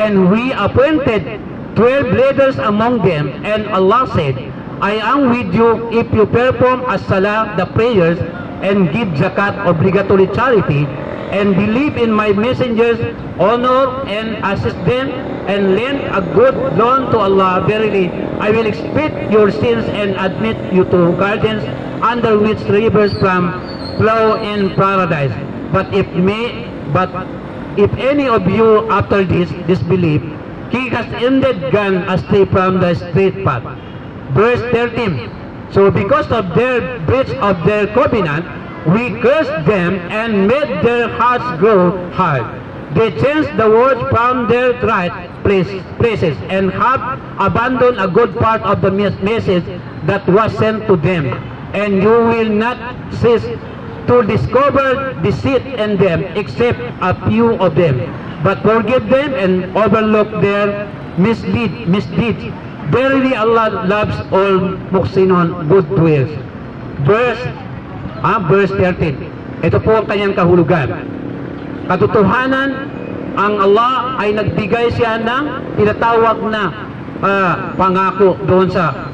[SPEAKER 3] and we appointed 12 leaders among them, and Allah said, I am with you if you perform as-salah, the prayers, and give zakat, obligatory charity, and believe in my messengers, honor and assist them, and lend a good loan to Allah. Verily, I will expiate your sins and admit you to gardens under which rivers flow in paradise. But if any of you after this disbelief, he has indeed gone astray from the straight path. Verse 13. So because of their breach of their covenant, we cursed them and made their hearts grow hard. They changed the words from their right places and have abandoned a good part of the message that was sent to them. And you will not cease to discover deceit in them except a few of them. But forgive them and overlook their misdeeds. Verily Allah loves all muhsinun, good doers. Verse 13. Ito po ang kanyang kahulugan. Katotohanan ang Allah ay nagbigay siya ng tinatawag na pangako doon sa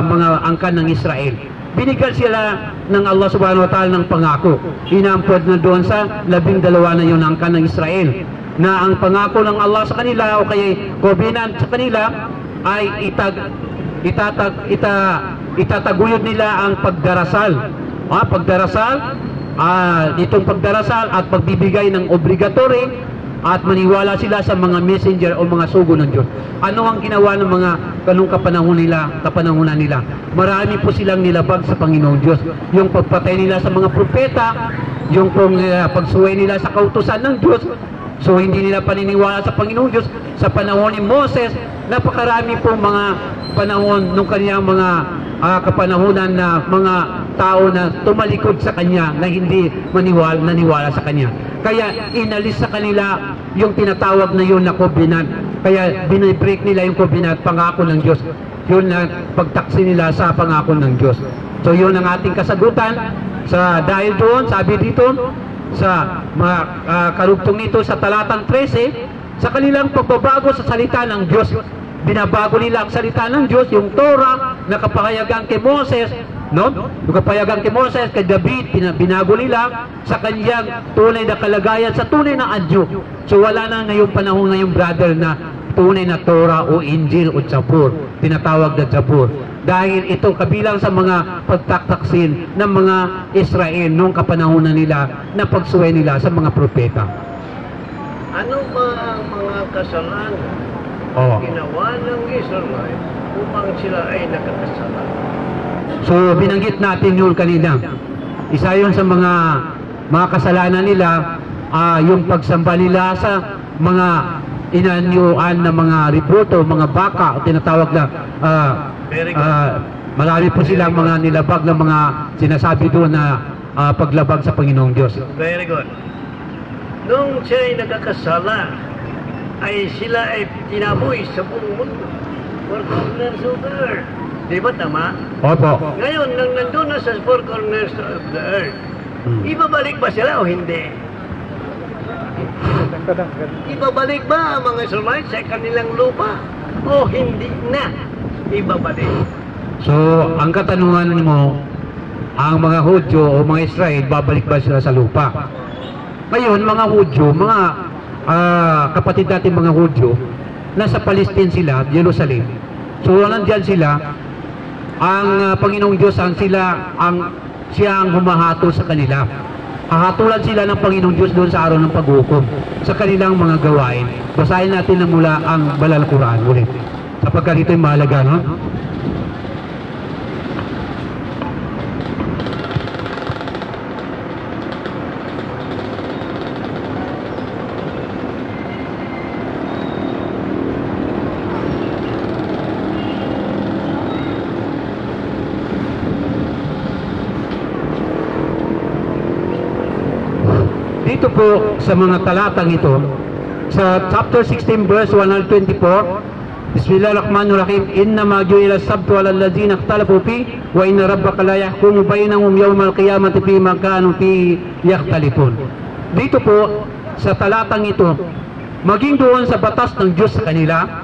[SPEAKER 3] mga angkan ng Israel. Binigyan sila ng Allah subhanahu wa ta'ala ng pangako. Inampod na doon sa 12 na yung angkan ng Israel, na ang pangako ng Allah sa kanila o kaya covenant sa kanila ay itataguyod nila ang pagdarasal. Itong pagdarasal at pagbibigay ng obligatory at maniwala sila sa mga messenger o mga sugo ng Diyos. Ano ang ginawa ng mga ganung kapanahunan nila? Marami po silang nilabag sa Panginoong Diyos. Yung pagpatay nila sa mga propeta, yung pagsuway nila sa kautusan ng Diyos, so hindi nila paniniwala sa Panginoong Diyos. Sa panahon ni Moses, napakarami po mga panahon nung kaniyang mga kapanahunan na mga tao na tumalikod sa kanya na hindi naniwala sa kanya. Kaya inalis sa kanila yung tinatawag na yun na covenant. Kaya binibreak nila yung covenant, pangako ng Diyos. Yun na pagtaksi nila sa pangako ng Diyos. So yun ang ating kasagutan. Dahil doon, sabi dito, sa karugtong nito sa talatang 13, sa kanilang pagbabago sa salita ng Diyos. Binabago nila ang salita ng Diyos, yung Torah na kapahayagan kay Moses, no? Yung kapahayagan kay Moses, kay David, binago nila sa kanyang tunay na kalagayan, sa tunay na anyo. So wala na ngayong panahon ngayong brother na tunay na Torah o Injil o Zabur, tinatawag na Zabur. Dahil ito kabilang sa mga pagtaktaksin ng mga Israel noong kapanahonan nila na pagsuway nila sa mga propeta.
[SPEAKER 5] Ano ba ang mga kasalanan ginawa ng Israel upang sila ay nakakasala?
[SPEAKER 3] So binanggit natin yun kanina. Isa yun sa mga kasalanan nila, yung pagsamba nila sa mga inanyuan na mga ributo, mga baka, tinatawag na marami po silang mga nilabag na mga sinasabi doon na paglabag sa Panginoong Diyos.
[SPEAKER 5] Very good. Nung siya ay nakakasala, ay sila ay tinaboy sa buong mundo. Four corners of the earth. Di ba tama?
[SPEAKER 3] Opo.
[SPEAKER 5] Ngayon, nang nandun na sa four corners of the earth, ibabalik ba sila o hindi? Ibabalik ba ang mga Israelites sa kanilang lupa o hindi na ibabalik?
[SPEAKER 3] So, ang katanungan mo, ang mga Hudyo o mga Israel, babalik ba sila sa lupa? Ngayon, mga Hudyo, mga kapatid natin mga Hudyo, nasa Palestine sila, Jerusalem. So, nandyan sila, ang Panginoong Diyos siya ang humahatol sa kanila. Hahatulan sila ng Panginoong Diyos doon sa araw ng paghukom sa kanilang mga gawain. Basahin natin na mula ang Banal Quran ulit. Sapagkat ito ay mahalaga, no? Dito po sa mga talatang ito, sa chapter 16 verse 124, Bismillahirrahmanirrahim, innama ju'ila as-sabtu 'ala alladhina ikhtalafu fi wa inna rabbaka la yahkumu bainahum yawmal qiyamati fima kanu fi yakhtalifun. Dito po sa talatang ito, maging doon sa batas ng Diyos sa kanila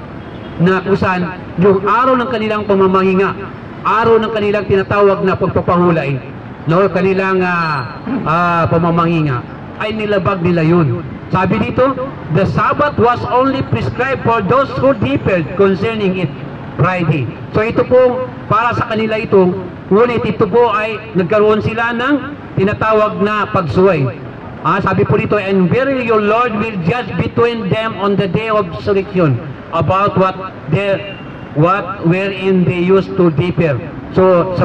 [SPEAKER 3] na kusan yung araw ng kanilang pamamahinga, araw ng kanilang tinatawag na pagpapahulay, no, kanilang pamamahinga, ay nilabag nila yun. Sabi dito, the Sabbath was only prescribed for those who differed concerning it Friday. So ito po, para sa kanila ito, ngunit ito po ay nagkaroon sila ng tinatawag na pagsuway. Sabi po dito, and verily your Lord will judge between them on the day of resurrection about wherein they used to differ. So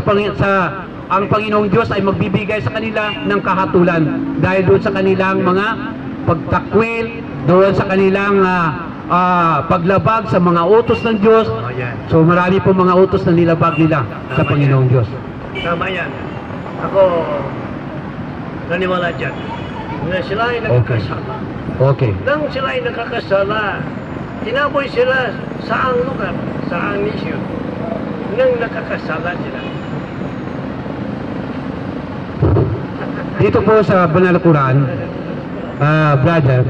[SPEAKER 3] ang Panginoong Diyos ay magbibigay sa kanila ng kahatulan dahil doon sa kanilang mga pagtakwil, doon sa kanilang paglabag sa mga utos ng Diyos. So marami po mga utos na nilabag nila sa Panginoong Diyos.
[SPEAKER 5] Tama yan. Ako naniwala dyan na sila ay nakakasala.
[SPEAKER 3] Okay.
[SPEAKER 5] Nang sila ay nakakasala, tinaboy sila sa ang lugar, sa ang nisyon, nang nakakasala sila. Dito
[SPEAKER 3] po sa Banal Quran, brother,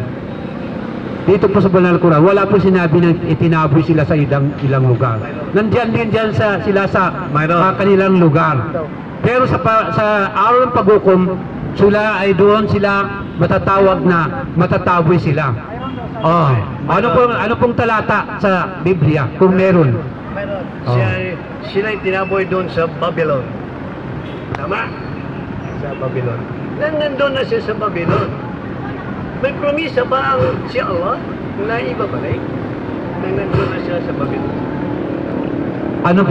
[SPEAKER 2] dito po sa Banal na Quran, wala po sinabi na itinaboy sila sa ilang lugar. Nandiyan din dyan sila sa kanilang lugar. Pero sa araw ng paghukom, sila ay doon sila matatawag na matataboy sila. Oh, ano pong talata sa Biblia kung meron?
[SPEAKER 5] Meron.
[SPEAKER 2] Oh.
[SPEAKER 5] Sila ay tinaboy doon sa Babylon. Tama? Sa Babylon. Nandun na siya sa Babylon. May promisa ba si Allah na ibabalik? Nandun na siya sa Babylon.
[SPEAKER 2] Ano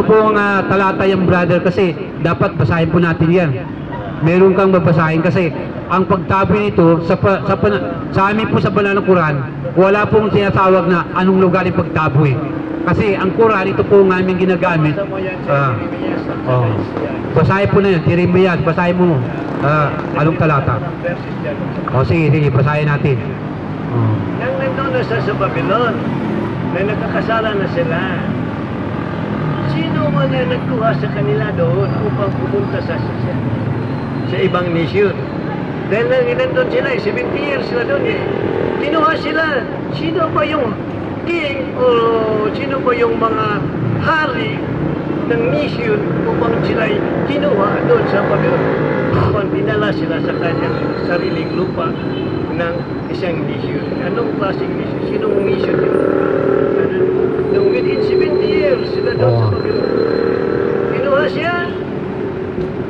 [SPEAKER 2] pong talata yung brother, kasi dapat basahin po natin yan. Meron kang babasahin kasi ang pagtaboy nito sa amin po sa Banal na Quran, wala pong sinasawag na anong lugar yung pagtaboy. Kasi ang Quran, ito po ang aming ginagamit. Basahin po na yun, Jeremias, basahin mo. Anong talata? Sige, basahin natin.
[SPEAKER 5] Nang nandun na siya sa Babylon, na nagkakasala na sila, sino man na nagkuha sa kanila doon upang pumunta sa ibang nation? Dahil nandun sila, 70 years sila doon eh. Kinuha sila. Sino ba yung king o sino ba yung mga hari ng nation upang sila kinuha doon sa Babylon? Upang dinala sila sa kanyang sariling lupa ng isang nation. Anong klaseng nation? Sinong nation yun? Nung within 70 years sila doon sa Babylon. Kinuha siya.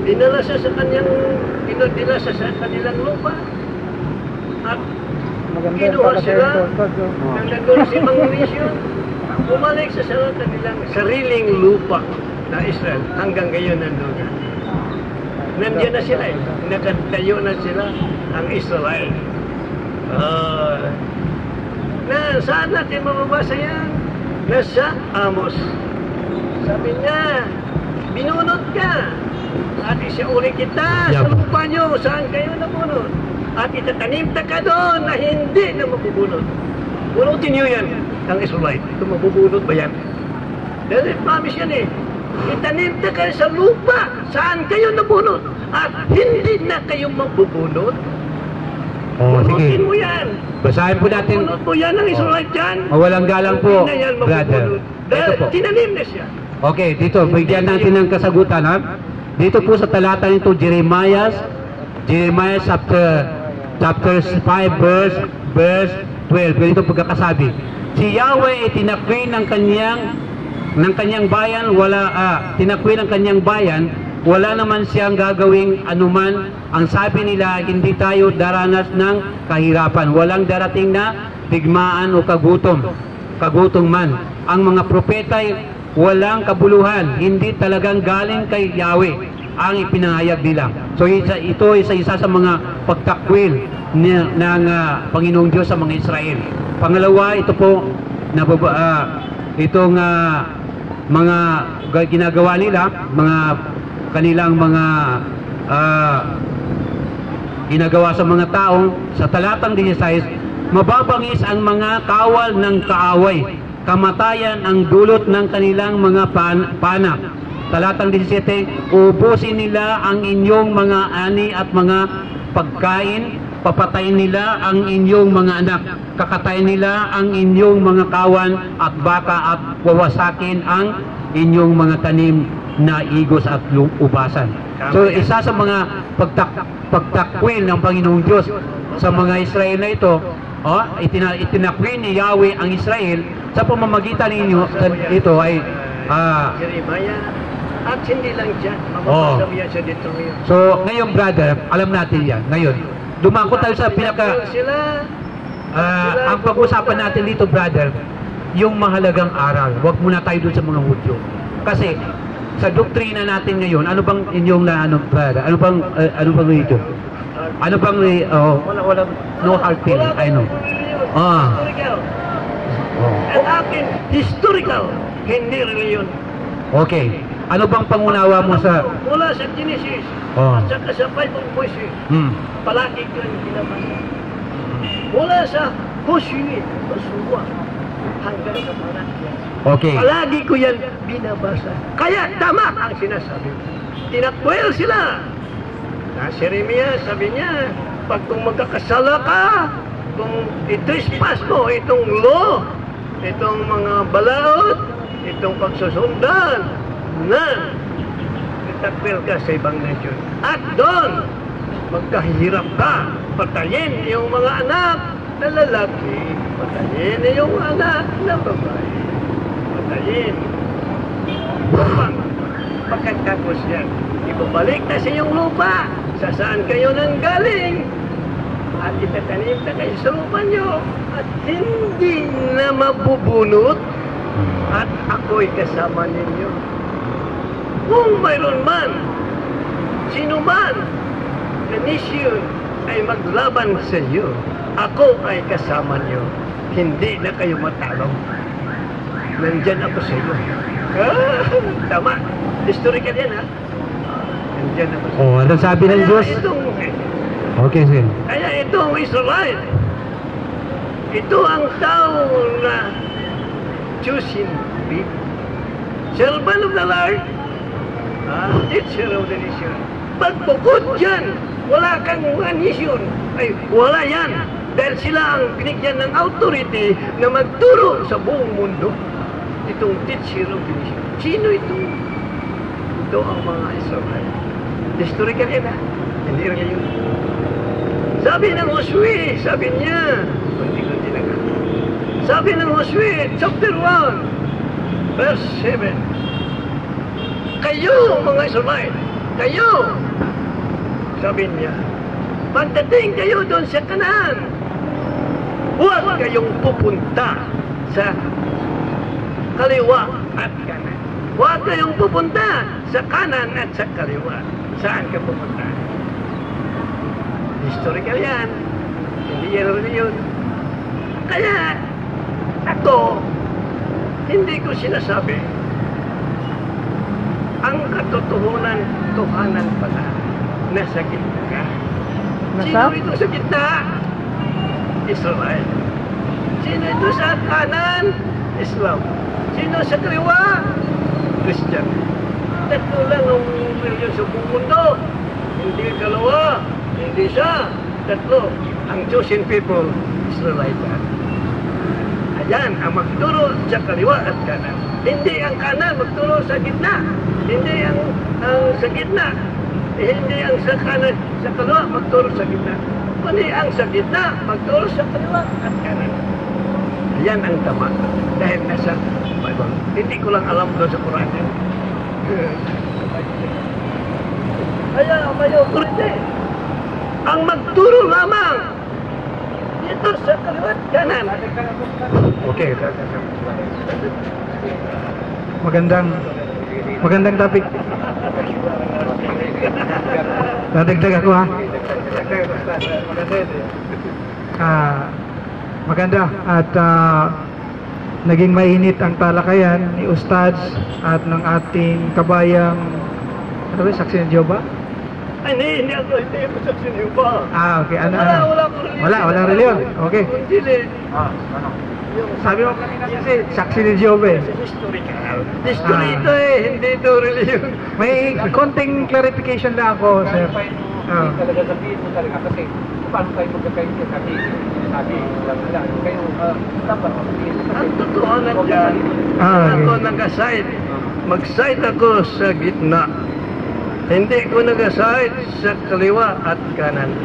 [SPEAKER 5] Dinala siya sa kanilang lupa. At kinuha sila. Nang nandun si mga nation, bumalik sa kanilang sariling lupa na Israel. Hanggang ngayon nandun na. Nandiyan na sila eh. Nakatayo na sila ang Israel. Saan natin mababasa yan? Nasa Amos. Sabi niya, binunot ka at isiulit kita sa lupa nyo saan kayo nabunot at itatanim ka doon na hindi na mabubunot. Bunutin nyo yan ang Israelite. Ito mabubunot ba yan? Dahil promise yan eh. Itanim ka sa lupa saan kayo nabunot at hindi na kayo mabubunot. Bunutin mo yan.
[SPEAKER 2] Basahin po natin.
[SPEAKER 5] Bunot mo yan ang Israelite dyan.
[SPEAKER 2] Mawalang galang po,
[SPEAKER 5] Hindi na yan
[SPEAKER 2] brother.
[SPEAKER 5] mabubunot. Dahil tinanim na siya.
[SPEAKER 2] Okay, dito, bigyan natin ng kasagutan, ha? Dito po sa talata nito, Jeremiah chapter 5, verse 12. Ganito pagkakasabi. Si Yahweh ay tinakwil ng kanyang bayan, tinakwil ng kanyang bayan, wala naman siyang gagawing anuman. Ang sabi nila, hindi tayo daranas ng kahirapan. Walang darating na digmaan o kagutom man. Ang mga propeta ay walang kabuluhan, hindi talagang galing kay Yahweh ang ipinahayag nila. So ito isa sa mga pagtakwil ng Panginoong Diyos sa mga Israel. Pangalawa, ito po itong mga ginagawa nila, mga kanilang mga ginagawa sa mga taong sa talatang 16, mababangis ang mga kawal ng kaaway. Kamatayan ang dulot ng kanilang mga panak. Talatang 17, ubusin nila ang inyong mga ani at mga pagkain, papatayin nila ang inyong mga anak, kakatayin nila ang inyong mga kawan at baka at wawasakin ang inyong mga tanim na igos at ubasan. So isa sa mga pagtakwil ng Panginoong Diyos sa mga Israel na ito, itinakwil ni Yahweh ang Israel sa pamamagitan ninyo. Ito ay
[SPEAKER 5] Jeremiah at hindi lang dyan. Mababasa yan siya dito ngayon.
[SPEAKER 2] So ngayon brother, alam natin yan. Ngayon, dumako tayo sa ang pag-usapan natin dito brother, yung mahalagang aral. Huwag muna tayo dun sa mga Hudyo. Kasi sa doktrina natin ngayon, ano bang inyong brother? Ano bang ito? Ano bang wala no hard feeling, I know.
[SPEAKER 5] Ang akin, historical, hindi reliyon.
[SPEAKER 2] Okay. Ano bang pangunawa mo sa
[SPEAKER 5] mula sa Genesis at saka sa Bible Moses, palagi ko yung binabasa. Mula sa Hosea, hanggang sa Malachi.
[SPEAKER 2] Okay.
[SPEAKER 5] Palagi ko yan binabasa. Kaya tama ang sinasabi. Tinakwil sila. Si Jeremiah, sabi niya, pag kung magkakasala ka, kung i-trespass mo itong law, itong mga balaod, itong pagsusundan na itakpil ka sa ibang nasyon. At doon, magkahirap ka. Patayin yung mga anak na lalaki. Patayin yung anak na babae. Patayin. Pagkatapos yan, ibabalik na sa iyong lupa. Sa saan kayo nang galing? At itatanim na kayo sa lupa nyo. At hindi na mabubunot. At ako'y kasama ninyo. Kung mayroon man, sino man, na nisyon ay maglaban sa iyo, ako ay kasama niyo. Hindi na kayo matalo. Nandyan ako sa iyo. Tama. Historical yan, ha? Nandyan ako sa iyo.
[SPEAKER 3] Oh, ano sabi ng Diyos? Okay, sige.
[SPEAKER 5] Kaya itong Israel, ito ang tao na choosing people. Servant of the Lord, teacher of the nation. Pagbukod dyan, wala kang mga nation. Ay, wala yan. Dahil sila ang binigyan ng authority na magturo sa buong mundo. Itong teacher of the nation. Sino ito? Ito ang mga Israel. Historical yan, ha? Hindi rin yun. Sabi ng Josue, sabi niya, kunti-kunti lang, ha? Sabi ng Josue, chapter 1, verse 7. Kayo, mga Israel, kayo, sabi niya, pagdating kayo doon sa Kanaan, huwag kayong pupunta sa kaliwa at kanan. Huwag kayong pupunta sa kanan at sa kaliwa. Saan ka pupunta? Historical yan. Hindi yan reliyon. Kaya, ako, hindi ko sinasabi ang katotohanan pala nasa gitna ka. Sino ito sa gitna? Israel. Sino ito sa kanan? Islam. Sino sa kaliwa? Christian. Tatlo lang ang reliyon sa buong mundo. Hindi dalawa. Hindi siya. Tatlo. Ang chosen people, Israelite. Ayan, ang magturo sa kaliwa at kanan. Hindi ang kanan magturo sa gitna. Hindi ang sa gitna. Hindi ang sa kanan, sa kaliwa magturo sa gitna. Kundi ang sa gitna magturo sa kaliwa at kanan. Ayan ang tama. Dahil nasa Bible. Hindi ko lang alam doon sa Quran. Kaya may authority. Ang magturo lamang ito sa kaliwa at kanan. Okay.
[SPEAKER 4] Magandang topic. Dadagdag ako, ha. Maganda at naging mainit ang talakayan ni Ustads at ng ating kabayang Saksi ng Jehovah?
[SPEAKER 5] Hindi ako saksi ng Jehovah.
[SPEAKER 4] Okay.
[SPEAKER 5] Walang
[SPEAKER 4] reliyon. Okay. Sabi mo kanina kasi saksi ni Jehovah.
[SPEAKER 5] History ito hindi ito reliyon.
[SPEAKER 4] May konting clarification lang ako, sir.
[SPEAKER 2] Talaga sabihin mo talaga kasi paano tayo magkakaintin sabi lang kayo dapat
[SPEAKER 5] ang totohanan dyan, ako nag-aside. Mag-side ako sa gitna. Hindi ko nag-aside sa kaliwa at kanan.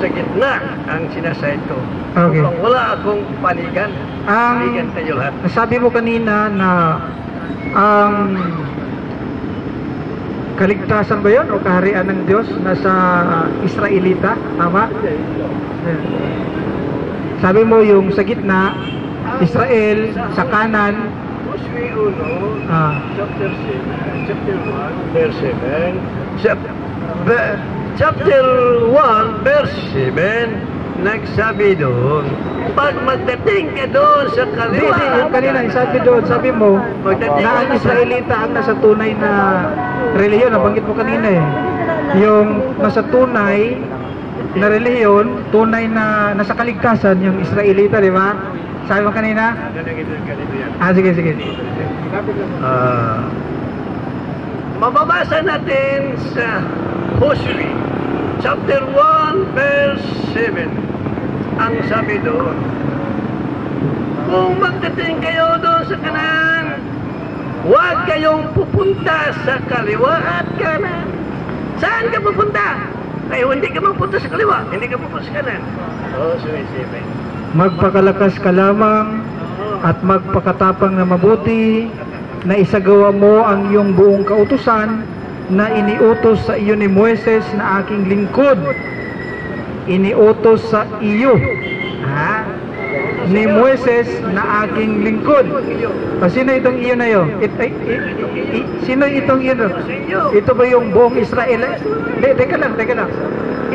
[SPEAKER 5] Sa gitna ang sinaside ko.
[SPEAKER 4] Okay.
[SPEAKER 5] Wala akong panigan. Panigan tayo lahat.
[SPEAKER 4] Sabi mo kanina na ang kaligtasan ba yun o kaharian ng Diyos nasa Israelita? Tama? Sabi mo yung sa gitna, Israel, sa kanan,
[SPEAKER 5] Josue 1, chapter 7, chapter 1, verse 7, chapter 1, verse 7, nagsabi doon, pag magdating ka doon sa kaliwa.
[SPEAKER 4] Hindi, yung kanina, sabi doon, sabi mo, na ang Israelita ang nasa tunay na reliyon, nabanggit mo kanina eh. Yung nasa tunay na reliyon, tunay na nasa kaligtasan, yung Israelita, di ba? Sabi mo kanina? Sige.
[SPEAKER 5] Mababasa natin sa Josue, chapter 1, verse 7. ang sabi doon, kung magdating kayo doon sa kanan, huwag kayong pupunta sa kaliwa at kanan. Saan ka pupunta? Ay, hindi ka mapunta sa kaliwa, hindi ka pupunta sa kanan. Oo, sumisipin.
[SPEAKER 4] Magpakalakas ka lamang at magpakatapang na mabuti na isagawa mo ang iyong buong kautusan na iniutos sa iyo ni Moises na aking lingkod. Iniutos sa iyo ni Moises na aking lingkod. Sino itong iyo na yun? Sino itong iyo na? Ito ba yung buong Israel? Teka lang.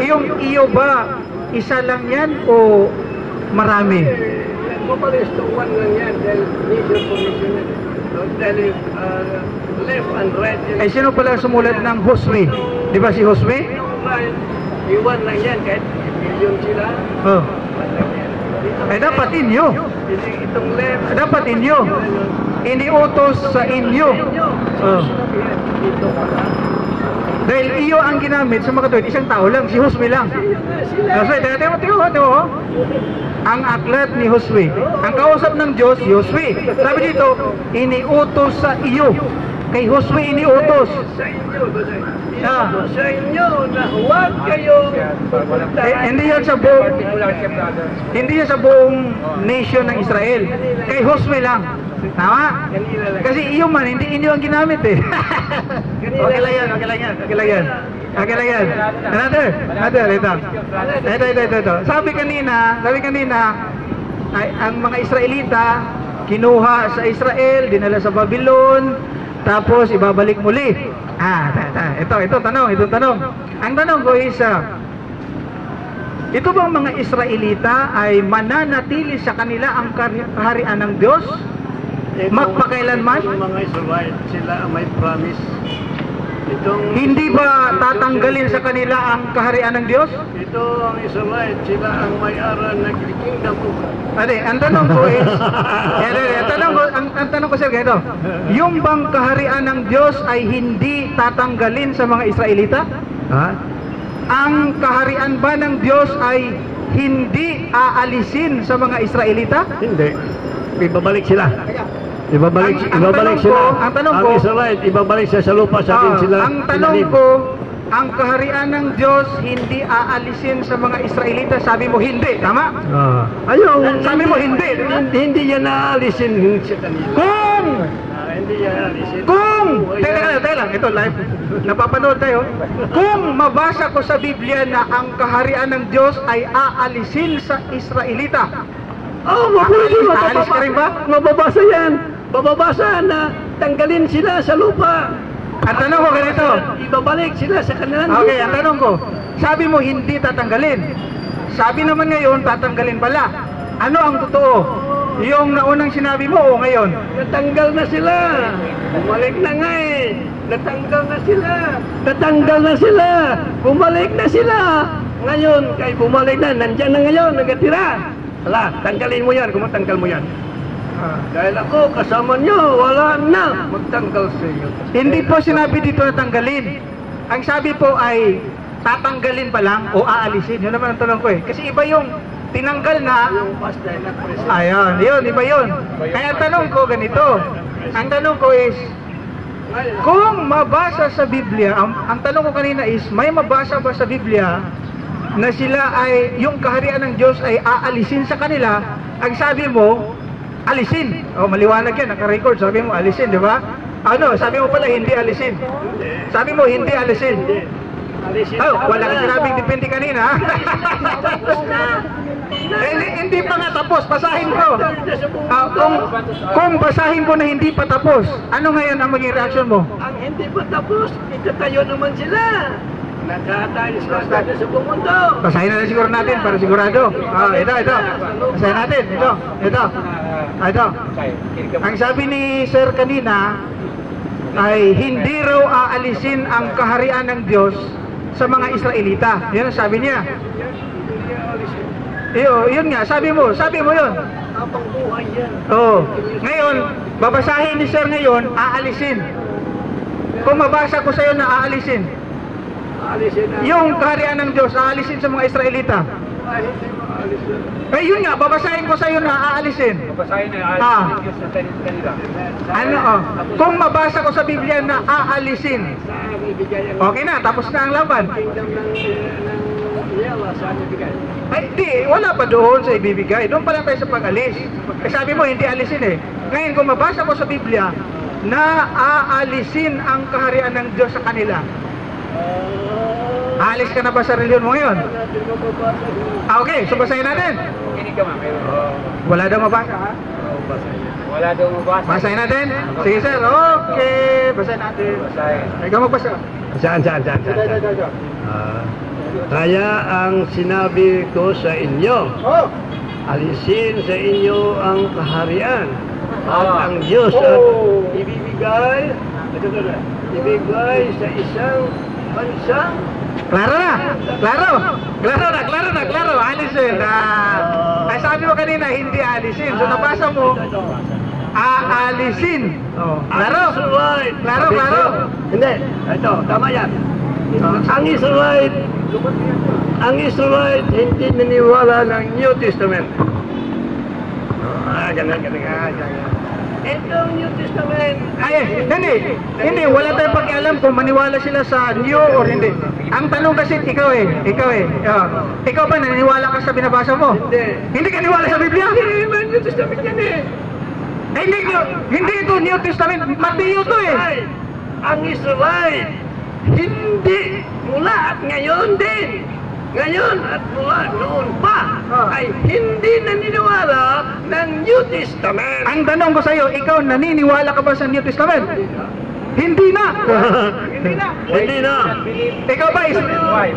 [SPEAKER 4] Yung iyo ba, isa lang yan o marami?
[SPEAKER 5] Mapalis to one lang yan dahil mission commission. Dahil left and right.
[SPEAKER 4] Ay, sino pala sumulat ng Josue? Di ba si Josue?
[SPEAKER 5] Iwan lang yan kahit milyon sila.
[SPEAKER 4] Oh. Ay, dapat inyo.
[SPEAKER 5] Itong left.
[SPEAKER 4] Dapat inyo. Iniutos sa inyo. Oh.
[SPEAKER 5] Ito pala.
[SPEAKER 4] Dahil iyo ang ginamit sa mga tuwid, isang tao lang, si Josue lang. So, tingnan. Ang aklat ni Josue. Ang kausap ng Diyos, Josue. Sabi dito, iniutos sa iyo. Kay Josue iniutos.
[SPEAKER 5] Sa inyo. Sa inyo na huwag kayong pupunta.
[SPEAKER 4] Hindi yan sa buong nation ng Israel. Kay Josue lang. Tama? Kasi iyo man, hindi inyo ang ginamit eh. Okay lang yan. Another, ito. Sabi kanina, ay, ang mga Israelita, kinuha sa Israel, dinala sa Babylon, tapos ibabalik muli. Ito tanong. Ang tanong ko is, ito bang mga Israelita ay mananatili sa kanila ang kaharian ng Diyos? Magpakailanman?
[SPEAKER 5] Yung mga Israel, sila may promise.
[SPEAKER 4] Hindi ba tatanggalin sa kanila ang kaharian ng Diyos?
[SPEAKER 5] Ito ang Israel, sila ang may-aral ng kingdom of God.
[SPEAKER 4] Ang tanong ko is, ang tanong ko sir, ganito, yung bang kaharian ng Diyos ay hindi tatanggalin sa mga Israelita? Ang kaharian ba ng Diyos ay hindi aalisin sa mga Israelita?
[SPEAKER 5] Hindi. Ibabalik sila. Ibabalik
[SPEAKER 4] Ang
[SPEAKER 5] sila.
[SPEAKER 4] tanong
[SPEAKER 5] Ang
[SPEAKER 4] ko,
[SPEAKER 5] Israel, ibabalik sa lupa sa atin sila.
[SPEAKER 4] ang tanong ko, ang kaharian ng Diyos hindi aalisin sa mga Israelita. Sabi mo hindi, tama?
[SPEAKER 5] Ayun.
[SPEAKER 4] Sabi mo hindi.
[SPEAKER 5] Hindi yan naalisin sa kanila. Hindi yan naalisin.
[SPEAKER 4] Teka lang, ito live. Napapanood tayo. Kung mabasa ko sa Biblia na ang kaharian ng Diyos ay aalisin sa Israelita. Aalis ka rin ba?
[SPEAKER 5] Mababasa yan. Mababasa na tanggalin sila sa lupa.
[SPEAKER 4] Ang tanong ko ganito.
[SPEAKER 5] Ibabalik sila sa kanilang lupa.
[SPEAKER 4] Okay, ang tanong ko. Sabi mo hindi tatanggalin. Sabi naman ngayon tatanggalin pala. Ano ang totoo? Yung naunang sinabi mo o ngayon?
[SPEAKER 5] Natanggal na sila. Bumalik na nga eh. Natanggal na sila. Bumalik na sila. Ngayon, kay bumalik na. Nandyan na ngayon. Nagatira. Hala, tanggalin mo yan. Kung matanggal mo yan. Dahil ako, kasama nyo, wala na. Magtanggal sa iyo.
[SPEAKER 4] Hindi po sinabi dito na tanggalin. Ang sabi po ay tatanggalin pa lang o aalisin. Yun naman ang tanong ko eh. Kasi iba yung tinanggal na.
[SPEAKER 5] Yung pastor na present.
[SPEAKER 4] Ayun, iba yun. Kaya ang tanong ko ganito. Ang tanong ko is, kung mabasa sa Biblia, ang tanong ko kanina is, may mabasa ba sa Biblia na sila ay, yung kaharian ng Diyos ay aalisin sa kanila? Ang sabi mo, alisin. Maliwanag yan, naka-record. Sabi mo, alisin, di ba? Sabi mo pala, hindi alisin. Sabi mo, hindi alisin. Wala kang sinabing depende kanina. Hindi pa nga tapos, basahin ko. Kung basahin ko na hindi pa tapos, ano ngayon ang maging reaction mo?
[SPEAKER 5] Ang hindi pa tapos, itatayo naman sila. Nakatayo sila sa buong mundo.
[SPEAKER 4] Basahin na lang siguro natin para sigurado. Ito. Basahin natin. Ito. Ang sabi ni Sir kanina ay hindi raw aalisin ang kaharian ng Diyos sa mga Israelita. Yun ang sabi niya. Yun nga, sabi mo yun.
[SPEAKER 5] Habang buhay yan.
[SPEAKER 4] Ngayon, babasahin ni Sir ngayon, aalisin. Kung mabasa ko sa'yo na aalisin.
[SPEAKER 5] Alisin na.
[SPEAKER 4] Yung kaharian ng Diyos, aalisin sa mga Israelita.
[SPEAKER 5] Hindi mo
[SPEAKER 4] Eh yun nga, babasahin ko sa'yo na aalisin.
[SPEAKER 2] Babasahin na
[SPEAKER 4] aalisin
[SPEAKER 2] sa kanila.
[SPEAKER 4] Ano, kung mabasa ko sa Biblia na aalisin, okay na, tapos na ang laban. Ay, di, wala pa doon sa ibibigay. Doon pa lang tayo sa pag-alis. Eh, sabi mo, hindi alisin eh. Ngayon, kung mabasa ko sa Biblia na aalisin ang kaharian ng Diyos sa kanila, aalis ka na ba sa reliyon mo ngayon? Okay, so basahin natin. Wala daw mabasa, ha?
[SPEAKER 2] Wala daw mabasa.
[SPEAKER 4] Basahin natin? Sige, sir. Okay, basahin natin. Ikaw magbasa.
[SPEAKER 5] Saan? Kaya ang sinabi ko sa inyo, alisin sa inyo ang kaharian at ang Diyos at ibigay sa isang bansang.
[SPEAKER 4] Klaro na. Alisin. Ay, sabi mo kanina, hindi alisin. So, nabasa mo, aalisin. Klaro.
[SPEAKER 5] Hindi, ito, tama yan. Ang Israelite hindi niniwala ng New Testament. Ganun. Itong New Testament.
[SPEAKER 4] Ay, hindi, wala tayong pakialam kung maniwala sila sa New or hindi. Ang tanong kasi, ikaw eh. Ikaw ba naniniwala ka sa binabasa mo? Hindi ka niwala sa Biblia?
[SPEAKER 5] Hindi, New Testament yan eh.
[SPEAKER 4] Hindi ito New Testament, Mateo to eh.
[SPEAKER 5] Ay, ang Israelite, hindi mula at ngayon din. Ngayon at mula noon pa ay hindi naniniwala ng New Testament.
[SPEAKER 4] Ang tanong ko sa iyo, ikaw naniniwala ka ba sa New Testament? Hindi na.
[SPEAKER 5] Hindi na.
[SPEAKER 4] Ikaw ba?
[SPEAKER 2] Why?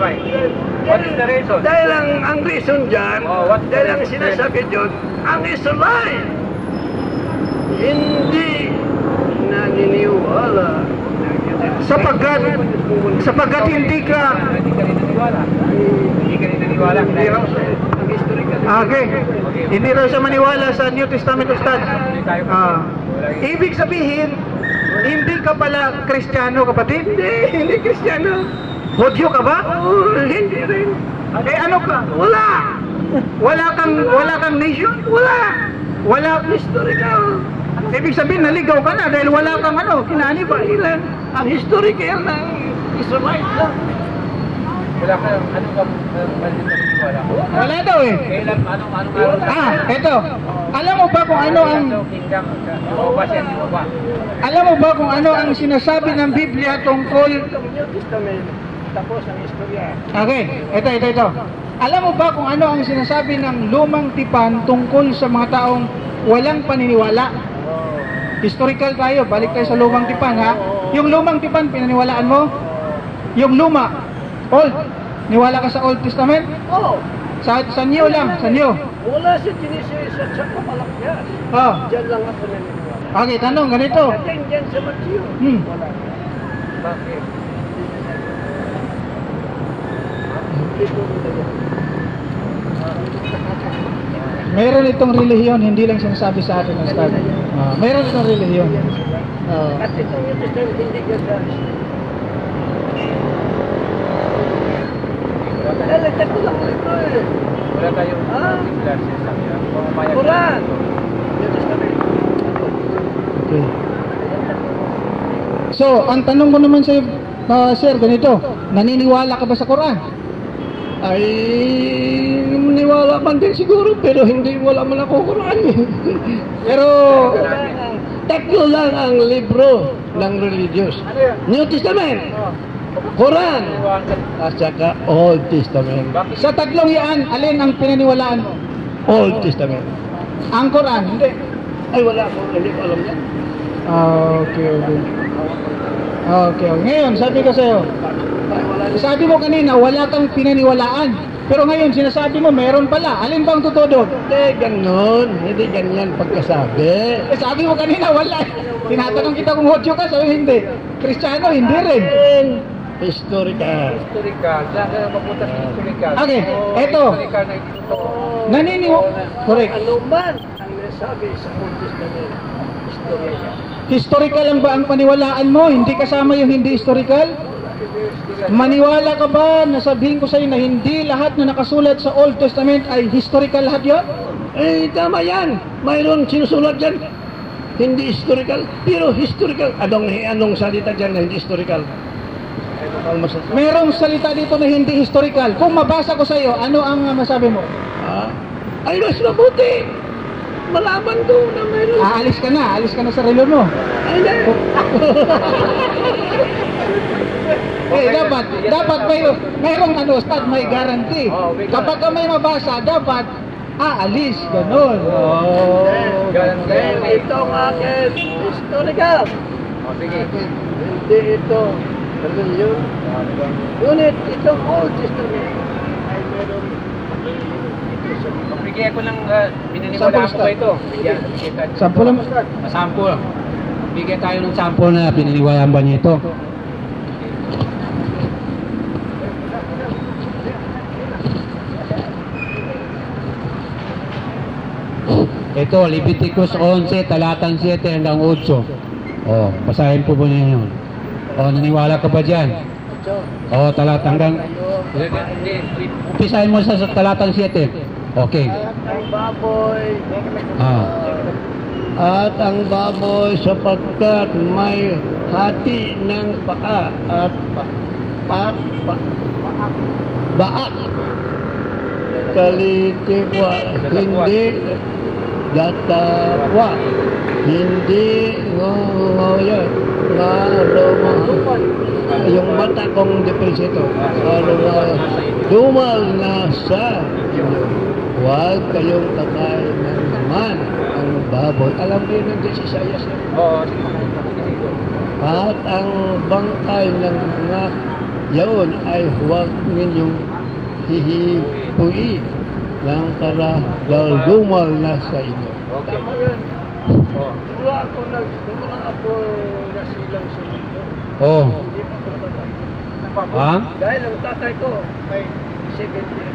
[SPEAKER 2] What is the reason?
[SPEAKER 5] Dahil ang reason dyan, dahil ang sinasabi dyan, ang Israelite hindi naniniwala ng New Testament.
[SPEAKER 4] Sapagkat hindi ka
[SPEAKER 2] naniniwala.
[SPEAKER 5] Ang historical.
[SPEAKER 4] Okay. Hindi raw siya maniwala sa New Testament, Ustad. Ibig sabihin, hindi ka pala Kristiyano, kapatid?
[SPEAKER 5] Hindi Kristiyano.
[SPEAKER 4] Hudyo ka ba?
[SPEAKER 5] Hindi rin.
[SPEAKER 4] Eh ano ka?
[SPEAKER 5] Wala.
[SPEAKER 4] Wala kang nation? Wala
[SPEAKER 5] Historical.
[SPEAKER 4] Ibig sabihin, naligaw ka na dahil wala kang kinani ba?
[SPEAKER 5] Ilan? Ang historical ng Israelite lang.
[SPEAKER 2] Wala ka, naniniwala?
[SPEAKER 4] Wala daw eh.
[SPEAKER 2] Kailan, anong
[SPEAKER 4] Eto. Alam mo ba kung ano ang Alam mo ba kung ano ang sinasabi ng Biblia tungkol?
[SPEAKER 5] New Testament, tapos ang istorya.
[SPEAKER 4] Okay, ito. Alam mo ba kung ano ang sinasabi ng lumang tipan tungkol sa mga taong walang paniniwala? Historical tayo, balik tayo sa lumang tipan, ha? Yung lumang tipan, pinaniwalaan mo? Yung luma, Old, niwala ka sa Old Testament?
[SPEAKER 5] Oo.
[SPEAKER 4] Sa New lang, sa New.
[SPEAKER 5] Wala sa Genesis at sa Kapalakyan. Diyan lang ako naniniwala.
[SPEAKER 4] Okay, tanong, ganito.
[SPEAKER 5] Diyan sa Matthew. Wala. Bakit?
[SPEAKER 4] Mayroon itong relihiyon, hindi lang sinasabi sa atin ng Ustad. Mayroon itong relihiyon.
[SPEAKER 5] At itong New Testament hindi ganda. Lalagyan ko lang ito eh.
[SPEAKER 2] Wala tayong
[SPEAKER 5] Quran. New Testament.
[SPEAKER 4] Okay. So, ang tanong ko naman sa sir, ganito. Naniniwala ka ba sa Quran?
[SPEAKER 5] Ay, niwala man din siguro, pero hindi wala man ako Quran.
[SPEAKER 4] Pero,
[SPEAKER 5] Tatlo lang ang libro ng religious. New Testament, Quran, at saka Old Testament.
[SPEAKER 4] sa tatlong yan, alin ang pinaniwalaan mo?
[SPEAKER 5] Old Testament.
[SPEAKER 4] Ang Quran? Hindi.
[SPEAKER 5] Ay, wala ko, hindi ko alam yan.
[SPEAKER 4] Okay. Ngayon, sabi ko sa'yo, sabi mo kanina, wala kang pinaniwalaan. Pero ngayon, sinasabi mo, meron pala. Alin bang totoo doon?
[SPEAKER 5] Hindi ganon, hindi ganyan pagkasabi.
[SPEAKER 4] Sabi mo kanina, wala. Tinatanong kita kung Hudyo ka, sabi hindi. Kristiyano, hindi rin.
[SPEAKER 5] Historical.
[SPEAKER 2] mapunta sa historical.
[SPEAKER 4] Okay, eto. Correct.
[SPEAKER 5] Ano man ang nasabi sa Old Testament, historical.
[SPEAKER 4] Historical lang ba ang paniwalaan mo? Hindi kasama yung hindi historical? Maniwala ka ba na sabihin ko sa iyo na hindi lahat na nakasulat sa Old Testament ay historical lahat yun?
[SPEAKER 5] Eh, tama yan. Mayroon sinusulat dyan. Hindi historical, pero historical. Anong salita dyan na hindi historical?
[SPEAKER 4] Merong salita dito na hindi historical. Kung mabasa ko sa iyo, ano ang masabi mo?
[SPEAKER 5] Ay, mas mabuti. Malaman ko na mayroon.
[SPEAKER 4] Alis ka na sa relo mo.
[SPEAKER 5] Ay, hindi.
[SPEAKER 4] Dapat mayroong Ustad, may guarantee. Kapag ka may mabasa, dapat aalis, ganun.
[SPEAKER 5] Ito ang akin. Historical. Sige. Hindi ito. Religion. Ngunit itong Old Testament ay meron.
[SPEAKER 2] Bigyan ko ng pinaniwalaan ko ba ito?
[SPEAKER 4] Sample lang.
[SPEAKER 2] Sample. Bigyan tayo ng sample na pinaniwalaan ba niyo ito? Ito, Leviticus 11, talatang 7 hanggang 8. Basahin po niyo yun. Naniwala ka ba dyan? Talatang hanggang... Umpisahin mo sa talatang 7. Okay.
[SPEAKER 5] Ang baboy. At ang baboy sapagkat may hati ng paa at baak. Kalitiwa, hindi datawa, hindi ngungoy, yung mata kong depresito, dumal na sa inyo. Huwag kayong kakain ng naman ang baboy. Alam niyo nang si Isaias yan? At ang bangkay ng mga yaon ay huwag ninyong hihipuin ng dahil dumal na sa inyo. Okay. Tama yan. Wala ako nasilang sa mundo. Hindi pa patay. Dahil ang tatay ko ay 70 years.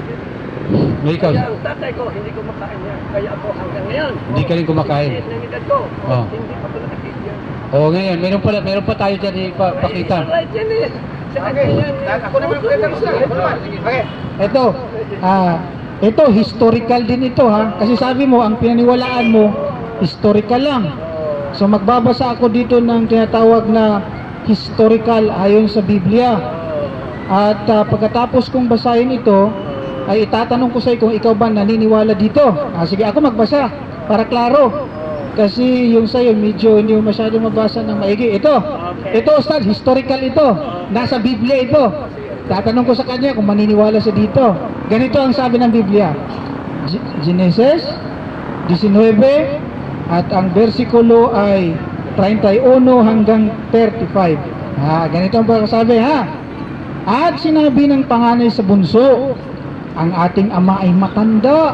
[SPEAKER 5] Kaya ang tatay ko, hindi ko makain yan. Kaya ako hanggang ngayon.
[SPEAKER 2] Hindi ka rin kumakain.
[SPEAKER 5] Ng edad ko, hindi pa ko nakakit yan.
[SPEAKER 2] Ngayon, meron pa tayo dyan ipakita.
[SPEAKER 5] Right yan eh. Sa kanya yan. Ako naman
[SPEAKER 4] Ito, historical din ito ha. Kasi sabi mo, ang pinaniwalaan mo, historical lang. So magbabasa ako dito ng tinatawag na historical ayon sa Biblia. At pagkatapos kong basahin ito, ay itatanong ko sa iyo kung ikaw ba naniniwala dito. Sige, ako magbasa para klaro. Kasi yung sa iyo medyo hindi mo masyado mabasa ng maigi. Ito, Ustad, historical ito. Nasa Biblia ito. Tatanong ko sa kanya kung maniniwala siya dito. Ganito ang sabi ng Biblia. Genesis 19 at ang bersikulo ay 31 hanggang 35. Ganito ang pagkasabi ha. At sinabi ng panganay sa bunso, ang ating ama ay matanda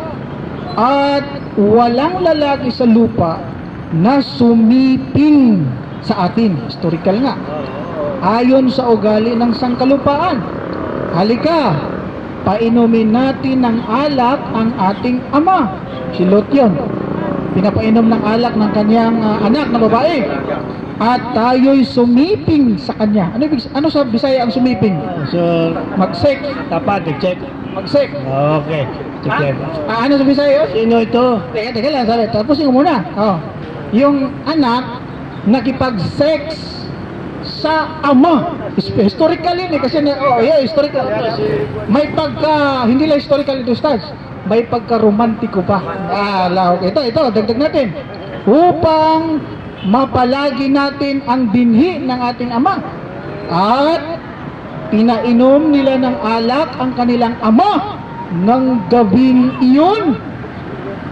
[SPEAKER 4] at walang lalaki sa lupa na sumiping sa atin. Historical nga. Ayon sa ugali ng sangkalupaan. Halika, painumin natin ng alak ang ating ama. Si Lot yun. Pinapainom ng alak ng kanyang anak na babae. At tayo'y sumiping sa kanya. Ano sa Bisaya ang sumiping?
[SPEAKER 5] So,
[SPEAKER 4] Mag-sex.
[SPEAKER 5] tapat, check.
[SPEAKER 4] Mag-sex.
[SPEAKER 5] Okay. Check.
[SPEAKER 4] Ano sa Bisaya?
[SPEAKER 5] Sino ito?
[SPEAKER 4] Teka lang, sabi. Tapusin ko muna. Yung anak, nakipag-sex sa ama. Historical yun eh. Kasi, historical. May pagka, hindi lang historical ito, Stats. May pagka-romantiko pa. Ito, dagdag natin. Upang mapalagi natin ang binhi ng ating ama. At pinainom nila ng alak ang kanilang ama ng gabing iyon.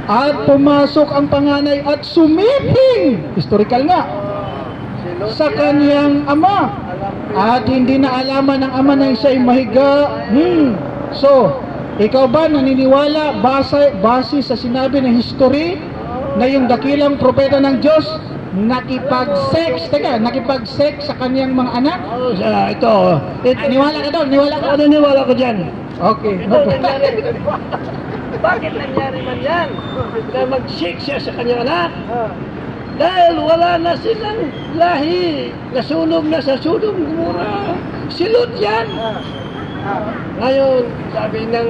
[SPEAKER 4] At pumasok ang panganay at sumiping, historical nga, sa kaniyang ama. At hindi na alaman ng ama na siya'y mahiga. So, ikaw ba naniniwala base sa sinabi ng history na yung dakilang propeta ng Diyos nakipag-sex sa kaniyang mga anak? Niwala ka daw, niwala ka?
[SPEAKER 5] Ano niwala ko dyan?
[SPEAKER 4] Okay.
[SPEAKER 5] Bakit nangyari man yan? Na mag-shake siya sa kanyang anak? Dahil wala na silang lahi. Nasunog na sa Sodom Gomora. Si Lot yan. Ngayon, sabi ng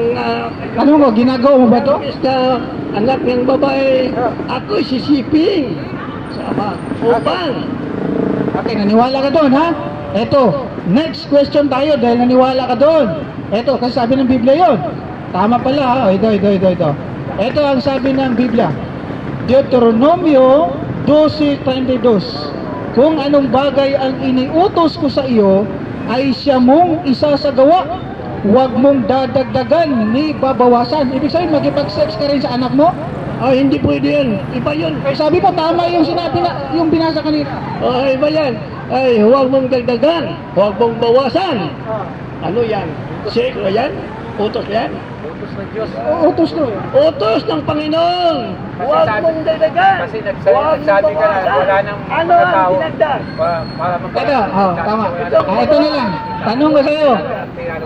[SPEAKER 4] Ano mo, ginagawa mo ba to?
[SPEAKER 5] na anak ng babae, ako'y sisiping. Sama, upang.
[SPEAKER 4] Okay, naniwala ka doon, ha? Eto, next question tayo dahil naniwala ka doon. Eto, kasi sabi ng Biblia yon. Tama pala, ha? Ito. Ito ang sabi ng Biblia. Deuteronomio 12:32. Kung anong bagay ang iniutos ko sa iyo, ay siya mong isasagawa. Huwag mong dadagdagan ni babawasan. Ibig sabihin, magipag-sex ka rin sa anak mo?
[SPEAKER 5] Ay, hindi pwede yan. Iba yun.
[SPEAKER 4] Eh, sabi mo, tama yung sinabi na, yung binasa kanina.
[SPEAKER 5] Ay, iba yan. Ay, huwag mong dagdagan. Huwag mong bawasan. Ano yan? Sex ba yan? Utos yan?
[SPEAKER 4] Utos to.
[SPEAKER 5] Utos ng Panginoon. Huwag mong dagdagan.
[SPEAKER 2] Kasi
[SPEAKER 5] Huwag mong
[SPEAKER 2] nagsabi ka na,
[SPEAKER 5] bawasan.
[SPEAKER 2] wala nang
[SPEAKER 5] Ano ang
[SPEAKER 2] tao.
[SPEAKER 5] dinagdag?
[SPEAKER 4] Ito, tama. Ito na lang. Tanong ko sa iyo.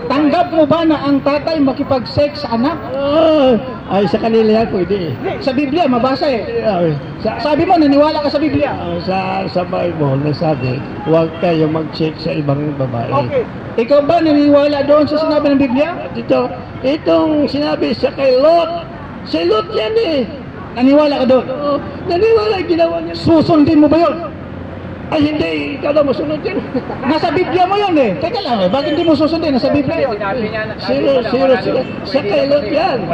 [SPEAKER 4] Tanggap mo ba na ang tatay makipag-sex sa anak?
[SPEAKER 5] Ay, sa kanila yan pwede.
[SPEAKER 4] Sa Biblia, mabasa eh.
[SPEAKER 5] Ay,
[SPEAKER 4] Sabi mo, naniwala ka sa Biblia.
[SPEAKER 5] sa Bible, nasabi, huwag kayo mag-check sa ibang babae.
[SPEAKER 4] Okay. Ikaw ba naniniwala doon sa sinabi ng Biblia?
[SPEAKER 5] Itong sinabi sa kay Lot, si Lot yan eh.
[SPEAKER 4] Naniwala ka doon?
[SPEAKER 5] Oo, naniwala ginawa niya.
[SPEAKER 4] Susundin mo ba yun?
[SPEAKER 5] Ay, hindi, ikaw na masunod yan.
[SPEAKER 4] Nasa Biblia mo yun eh. Teka lang eh, bakit hindi mo susundin? Nasa Biblia yun.
[SPEAKER 5] Zero. Sa kay Lot yan.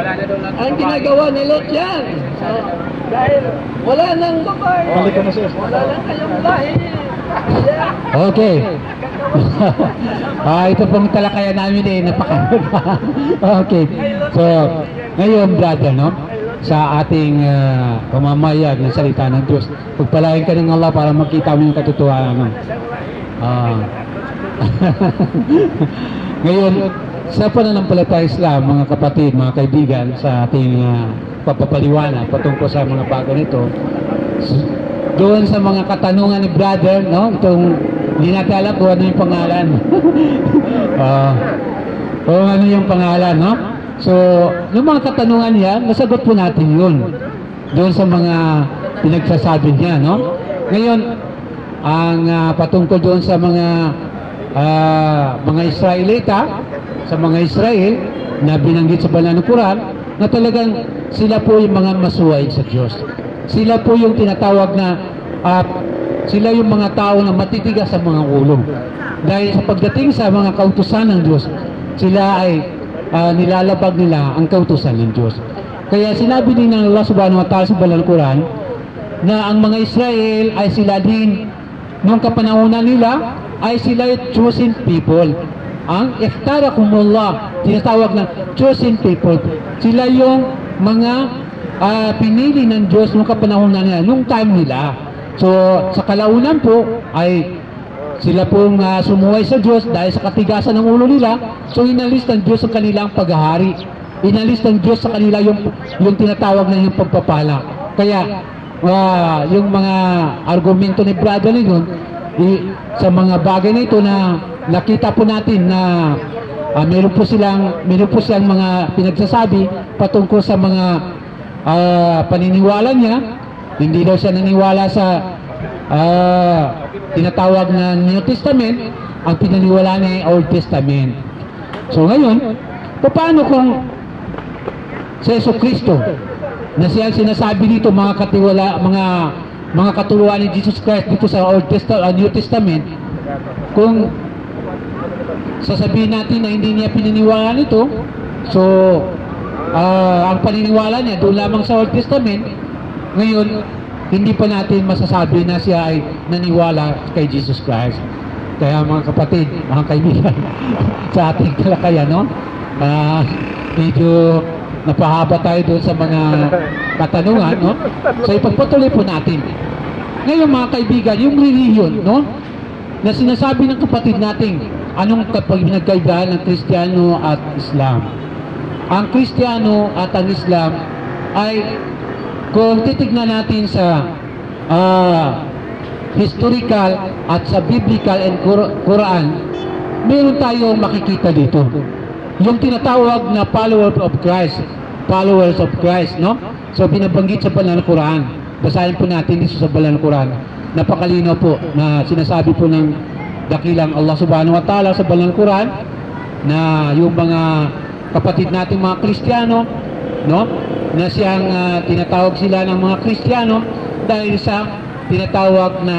[SPEAKER 5] Ang ginagawa ni Lot yan. Dahil wala nang babae.
[SPEAKER 4] Balik ka na siya.
[SPEAKER 5] Wala nang kayong lahi.
[SPEAKER 2] Okay. Ito pong talakayan namin eh, okay. So, ngayon brother, no? Sa ating pamamayag ng salita ng Diyos, pagpalain ka ng Allah para makita mo yung katotohanan. No? Ngayon, sa pananampalataya Islam, mga kapatid, mga kaibigan, sa ating papapaliwanag patungkol sa mga bagay nito, doon sa mga katanungan ni brother, no? Itong hindi natin alam kung ano yung pangalan. Kung ano yung pangalan, no? So, yung mga katanungan niya, nasagot po natin yun. Doon sa mga pinagsasabi niya, no? Ngayon, ang patungkol doon sa mga Israelita, sa mga Israel, na binanggit sa banal na Quran, na talagang sila po yung mga masuway sa Diyos. Sila po yung tinatawag na sila yung mga tao na matitigas sa mga ulo. Dahil sa pagdating sa mga kautusan ng Diyos, sila ay nilalabag nila ang kautusan ng Diyos. Kaya sinabi din ng Allah subhanahu wa ta'ala sa banal na Quran na ang mga Israel ay sila din nung kapanahunan nila ay sila yung chosen people. Ang ikhtarakumullah, tinatawag na chosen people. Sila yung mga pinili ng Diyos nung kapanahunan nila, nung time nila. So, sa kalaunan po ay sila pong sumuway sa Diyos dahil sa katigasan ng ulo nila. So, inalis ng Diyos ang kanilang paghahari. Inalis ng Diyos sa kanila yung tinatawag na yung pagpapala. Kaya, yung mga argumento ni brother yun, sa mga bagay na ito na nakita po natin na meron po silang mga pinagsasabi patungkol sa mga paniniwala niya. Hindi daw siya naniwala sa tinatawag na New Testament, ang pinaniwala niya ay Old Testament. So ngayon, paano kung sa Jesucristo na siya sinasabi dito mga katuluan ni Jesus Christ dito sa Old Testament, New Testament, kung sasabihin natin na hindi niya pinaniwala nito, so ang paniniwala niya doon lamang sa Old Testament, ngayon hindi pa natin masasabi na siya ay naniwala kay Jesus Christ. Kaya mga kapatid, mga kaibigan, sa ating talakayan, no? Medyo napahaba tayo doon sa mga katanungan, no? So ipagpatuloy po natin. Ngayon mga kaibigan, yung religion, no? Na sinasabi ng kapatid natin, anong pinagkaibahan ng Kristiyano at Islam? Ang Kristiyano at ang Islam ay, kung titignan natin sa historical at sa biblical and Quran, meron tayong makikita dito. Yung tinatawag na followers of Christ, no? So binabanggit sa banal na Quran. Basahin po natin dito sa banal na Quran. Napakalinaw po na sinasabi po ng dakilang Allah subhanahu wa ta'ala sa banal na Quran na yung mga kapatid nating mga Kristiyano, no, na siyang tinatawag sila ng mga Kristiyano dahil sa tinatawag na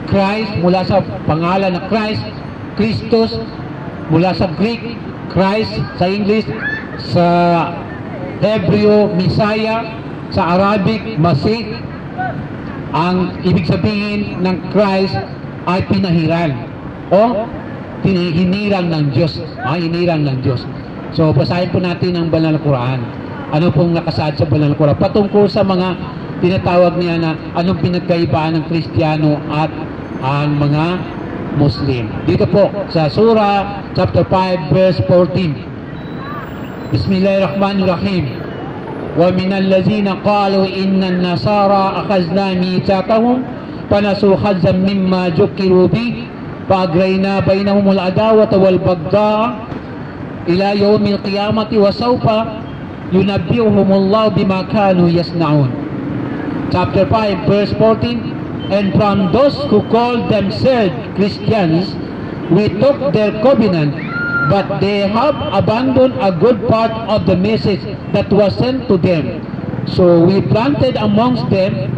[SPEAKER 2] Christ, mula sa pangalan na Christ, Christos, mula sa Greek, Christ, sa English, sa Hebreo, Messiah, sa Arabic, Masih. Ang ibig sabihin ng Christ ay pinahiran o hinirang ng Diyos. Hinirang ng Diyos. So, basahin po natin ang banal na Quran. Ano pong nakasaad sa banal na Quran patungkol sa mga tinatawag niya na anong pinagkaibaan ng Kristiyano at ang mga Muslim. Dito po sa Surah chapter 5 verse 14. Bismillahirrahmanirrahim. Wa minal ladzina qalu innan nasara akhadna mitsaqahum fanasu hazzan mimma jukiru bi fa'agrayna bainahumul adawata wal baghdha ila yawmil qiyamati wa sawfa yunabbi'uhumullahu bima kanu yasna'un. Chapter 5 verse 14. And from those who called themselves Christians, we took their covenant, but they have abandoned a good part of the message that was sent to them. So we planted amongst them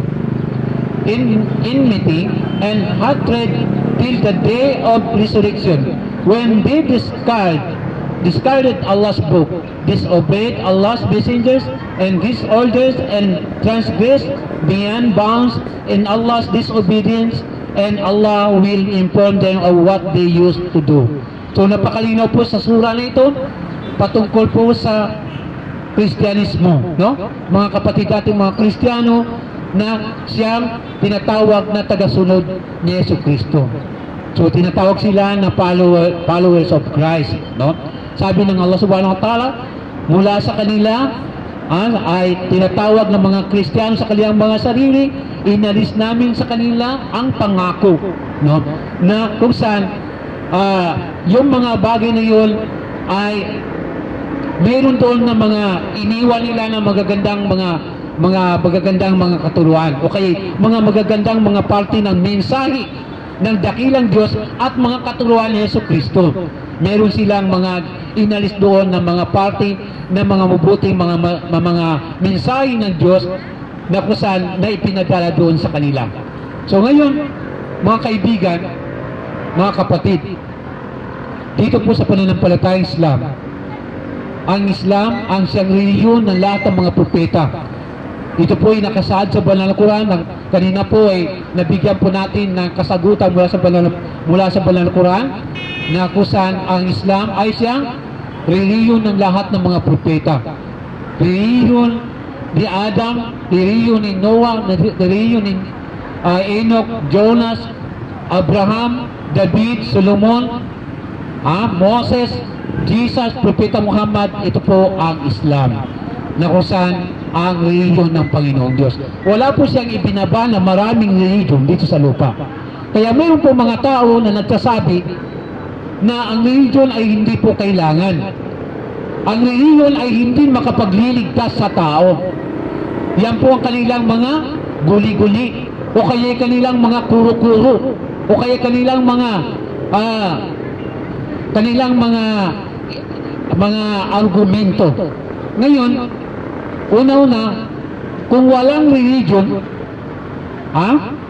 [SPEAKER 2] enmity and hatred till the day of resurrection, when they discarded Allah's book, disobeyed Allah's messengers and His orders, and transgressed beyond bounds in Allah's disobedience, and Allah will inform them of what they used to do. So napakalinaw po sa sura na ito patungkol po sa Kristyanismo, no? Mga kapatid natin mga Kristiyano na siyang tinatawag na tagasunod ni Yesu Kristo. So tinatawag sila na followers of Christ, no? Sabi ng Allah subhanahu wa ta'ala, mula sa kanila ay tinatawag ng mga Kristiyano sa kanilang mga sarili, inalis namin sa kanila ang pangako, no? Na kung saan yung mga bagay na yun ay mayroon doon na mga iniwan nila na magagandang mga katuruan o kaya mga magagandang mga parte ng mensahe ng dakilang Diyos at mga katuruan ni Yesu Kristo. Meron silang mga inalis doon ng mga parte ng mga mabuting mga mensahe ng Diyos na kung saan na ipinadala doon sa kanila. So ngayon, mga kaibigan, mga kapatid, dito po sa pananampalatayang Islam, ang Islam ang siyang reliyon ng lahat ng mga propeta. Ito po ay nakasaad sa banal na Quran. Kanina po ay nabigyan po natin ng kasagutan mula sa banal na Quran na kung saan ang Islam ay siyang reliyon ng lahat ng mga propeta. Reliyon ni Adam, reliyon ni Noah, reliyon ni Enoch, Jonas, Abraham, David, Solomon, Moses, Jesus, Propeta Muhammad. Ito po ang Islam na kung saan ang reliyon ng Panginoong Diyos. Wala po siyang ibinaba na maraming reliyon dito sa lupa. Kaya mayroon po mga tao na nagsasabi na ang reliyon ay hindi po kailangan. Ang reliyon ay hindi makapagliligtas sa tao. Yan po ang kanilang mga guli-guli o kaya kanilang mga kuro-kuro o kaya kanilang mga argumento. Ngayon, una-una, kung walang religion,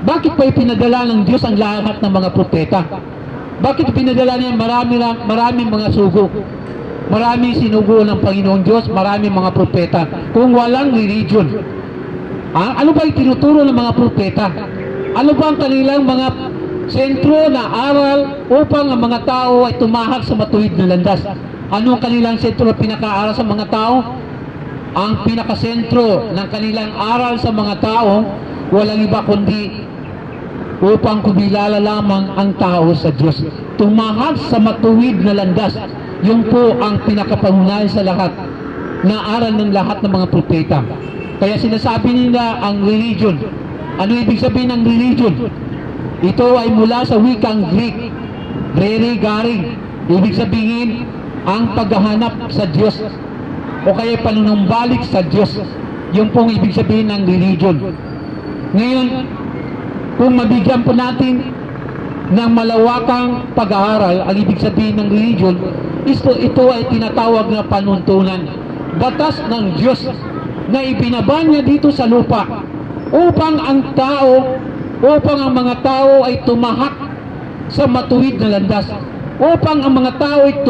[SPEAKER 2] bakit pa ipinadala ng Diyos ang lahat ng mga propeta? Bakit pinadala niya maraming mga sugo? Maraming sinugo ng Panginoong Diyos, maraming mga propeta. Kung walang religion, ano ba itinuturo ng mga propeta? Ano ba ang kanilang mga sentro na aral upang ang mga tao ay tumahak sa matuwid na landas? Ano ang kanilang sentro na pinaka-aral sa mga tao? Ang pinakasentro ng kanilang aral sa mga tao, walang iba kundi upang kumilala lamang ang tao sa Diyos. Tumahak sa matuwid na landas. Yun po ang pinakapangunahin sa lahat na aral ng lahat ng mga propeta. Kaya sinasabi nila ang religion. Ano ibig sabihin ng religion? Ito ay mula sa wikang Greek, rere-garing. Ibig sabihin, ang paghahanap sa Diyos o kaya panunumbalik sa Diyos. Yung pong ibig sabihin ng religion. Ngayon, kung mabigyan po natin ng malawakang pag-aaral. Ang ibig sabihin ng religion, ito ay tinatawag na panuntunan. Batas ng Diyos na ibinaba niya dito sa lupa upang ang mga tao ay tumahak sa matuwid na landas, upang ang mga tao ay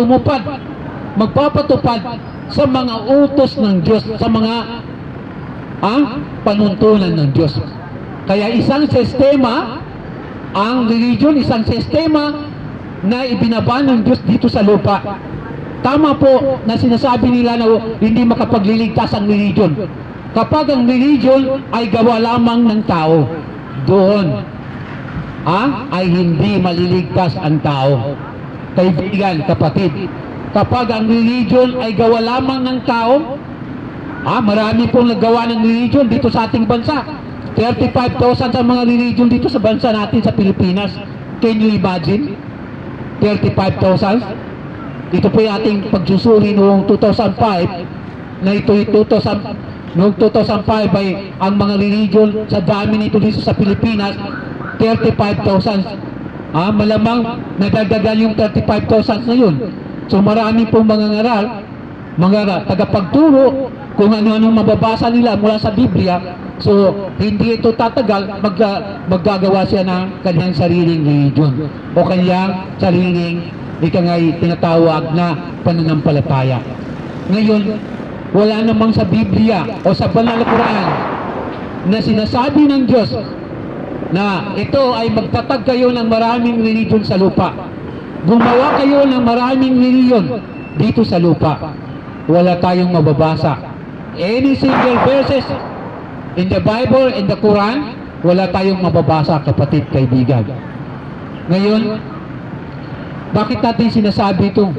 [SPEAKER 2] magpapatupad sa mga utos ng Diyos, sa mga panuntunan ng Diyos. Kaya isang sistema, ang religion, isang sistema na ibinaba ng Diyos dito sa lupa. Tama po na sinasabi nila na hindi makapagliligtas ang religion. Kapag ang religion ay gawa lamang ng tao, doon ay hindi maliligtas ang tao. Kaibigan, kapatid, kapag ang religion ay gawa lamang ng tao, marami pong nagawa ng religion dito sa ating bansa. 35,000 sa mga religion dito sa bansa natin sa Pilipinas. Can you imagine? 35,000? Ito po yung ating pagsusuri noong 2005, na noong 2005 ay ang mga religion sa dami nito dito sa Pilipinas, 35,000. Malamang nadagdagan yung 35,000 na yun. So marami pong mga tagapagturo kung ano-ano mababasa nila mula sa Biblia. So hindi ito tatagal, maggagawa siya ng kanyang sariling religion o kanyang sariling tinatawag na pananampalataya. Ngayon, wala namang sa Biblia o sa Banal na Quran na sinasabi ng Diyos na ito ay magtatag kayo ng maraming religion sa lupa. Gumawa kayo ng maraming religion dito sa lupa. Wala tayong mababasa. Any single verses in the Bible, in the Quran, wala tayong mababasa, kapatid, kaibigan. Ngayon, bakit natin sinasabi ito?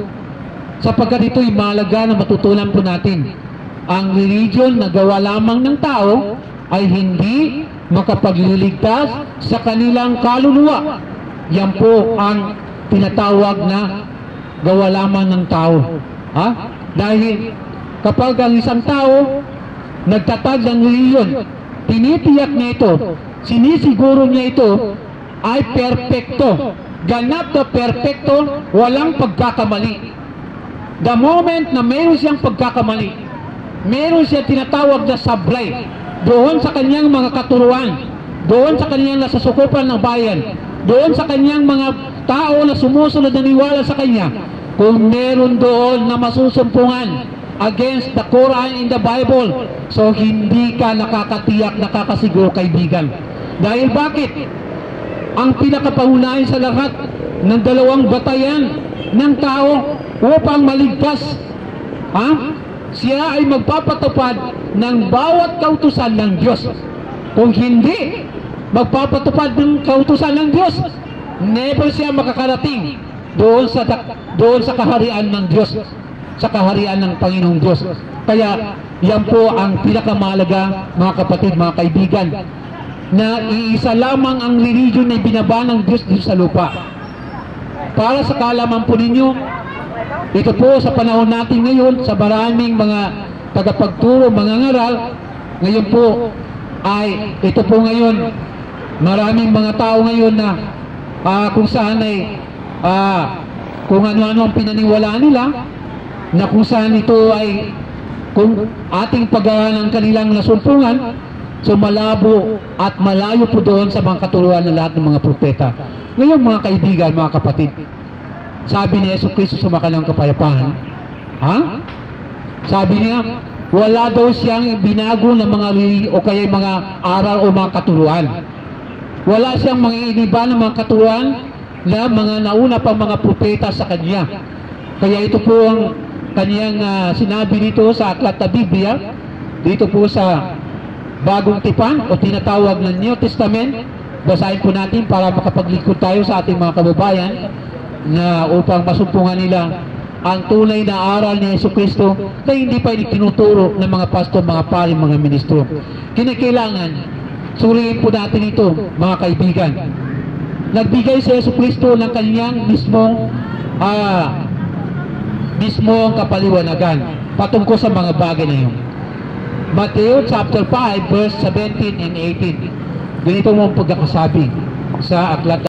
[SPEAKER 2] Sapagkat ito'y mahalaga na matutunan po natin. Ang religion na gawa lamang ng tao ay hindi makapagliligtas sa kanilang kaluluwa. Yan po ang tinatawag na gawa lamang ng tao. Dahil kapag ang isang tao nagtatag ng religion, tinitiyak niya ito, sinisiguro niya ito ay perpekto, ganap na perpekto, walang pagkakamali. The moment na meron siyang pagkakamali, meron siya tinatawag na sablay doon sa kanyang mga katuruan, doon sa kanyang nasasukupan ng bayan, doon sa kanyang mga tao na sumusunod na niwala sa kanya. Kung meron doon na masusumpungan against the Quran in the Bible, so hindi ka nakakatiyak, nakakasiguro, kaibigan. Dahil bakit? Ang pinakapangunahin sa lahat ng dalawang batayan ng tao upang maligtas, siya ay magpapatupad ng bawat kautusan ng Diyos. Kung hindi magpapatupad ng kautusan ng Diyos, never siya makakarating doon sa kaharian ng Diyos, sa kaharian ng Panginoong Diyos. Kaya yan po ang pinakamahalaga, mga kapatid, mga kaibigan, na iisa lamang ang religion na binaba ng Diyos dito sa lupa. Para sa kaalaman po ninyo, ito po sa panahon natin ngayon, sa maraming mga tagapagturo, mga ngaral, ngayon po ay, ito po ngayon, maraming mga tao ngayon na kung saan ay kung ano-ano ang pinaniwalaan nila, na kung saan ito ay kung ating pag-aaral ng kanilang nasumpungan, so malabo at malayo po doon sa mga katuruan ng lahat ng mga propeta. Ngayon, mga kaibigan, mga kapatid, sabi ni Yesu Cristo sa Makalang Kapayapaan, sabi niya, wala daw siyang binago ng mga o kaya mga aral o mga katuruan. Wala siyang mga iniba ng mga katuruan na mga nauna pang mga propeta sa kanya. Kaya ito po ang kanyang sinabi dito sa aklat na Biblia, dito po sa Bagong Tipan o tinatawag na New Testament. Basahin po natin para makapaglingkod tayo sa ating mga kababayan na upang masumpungan nila ang tunay na aral ni Yesu Cristo na hindi pa tinuturo ng mga pastor, mga pari, mga ministro. Kinakailangan suriin po natin ito, mga kaibigan. Nagbigay si Yesu Cristo ng kanyang mismong kapaliwanagan patungkol sa mga bagay na yun. Matthew chapter 5 verse 17 and 18. Ganito mo ang pagkakasabi sa aklat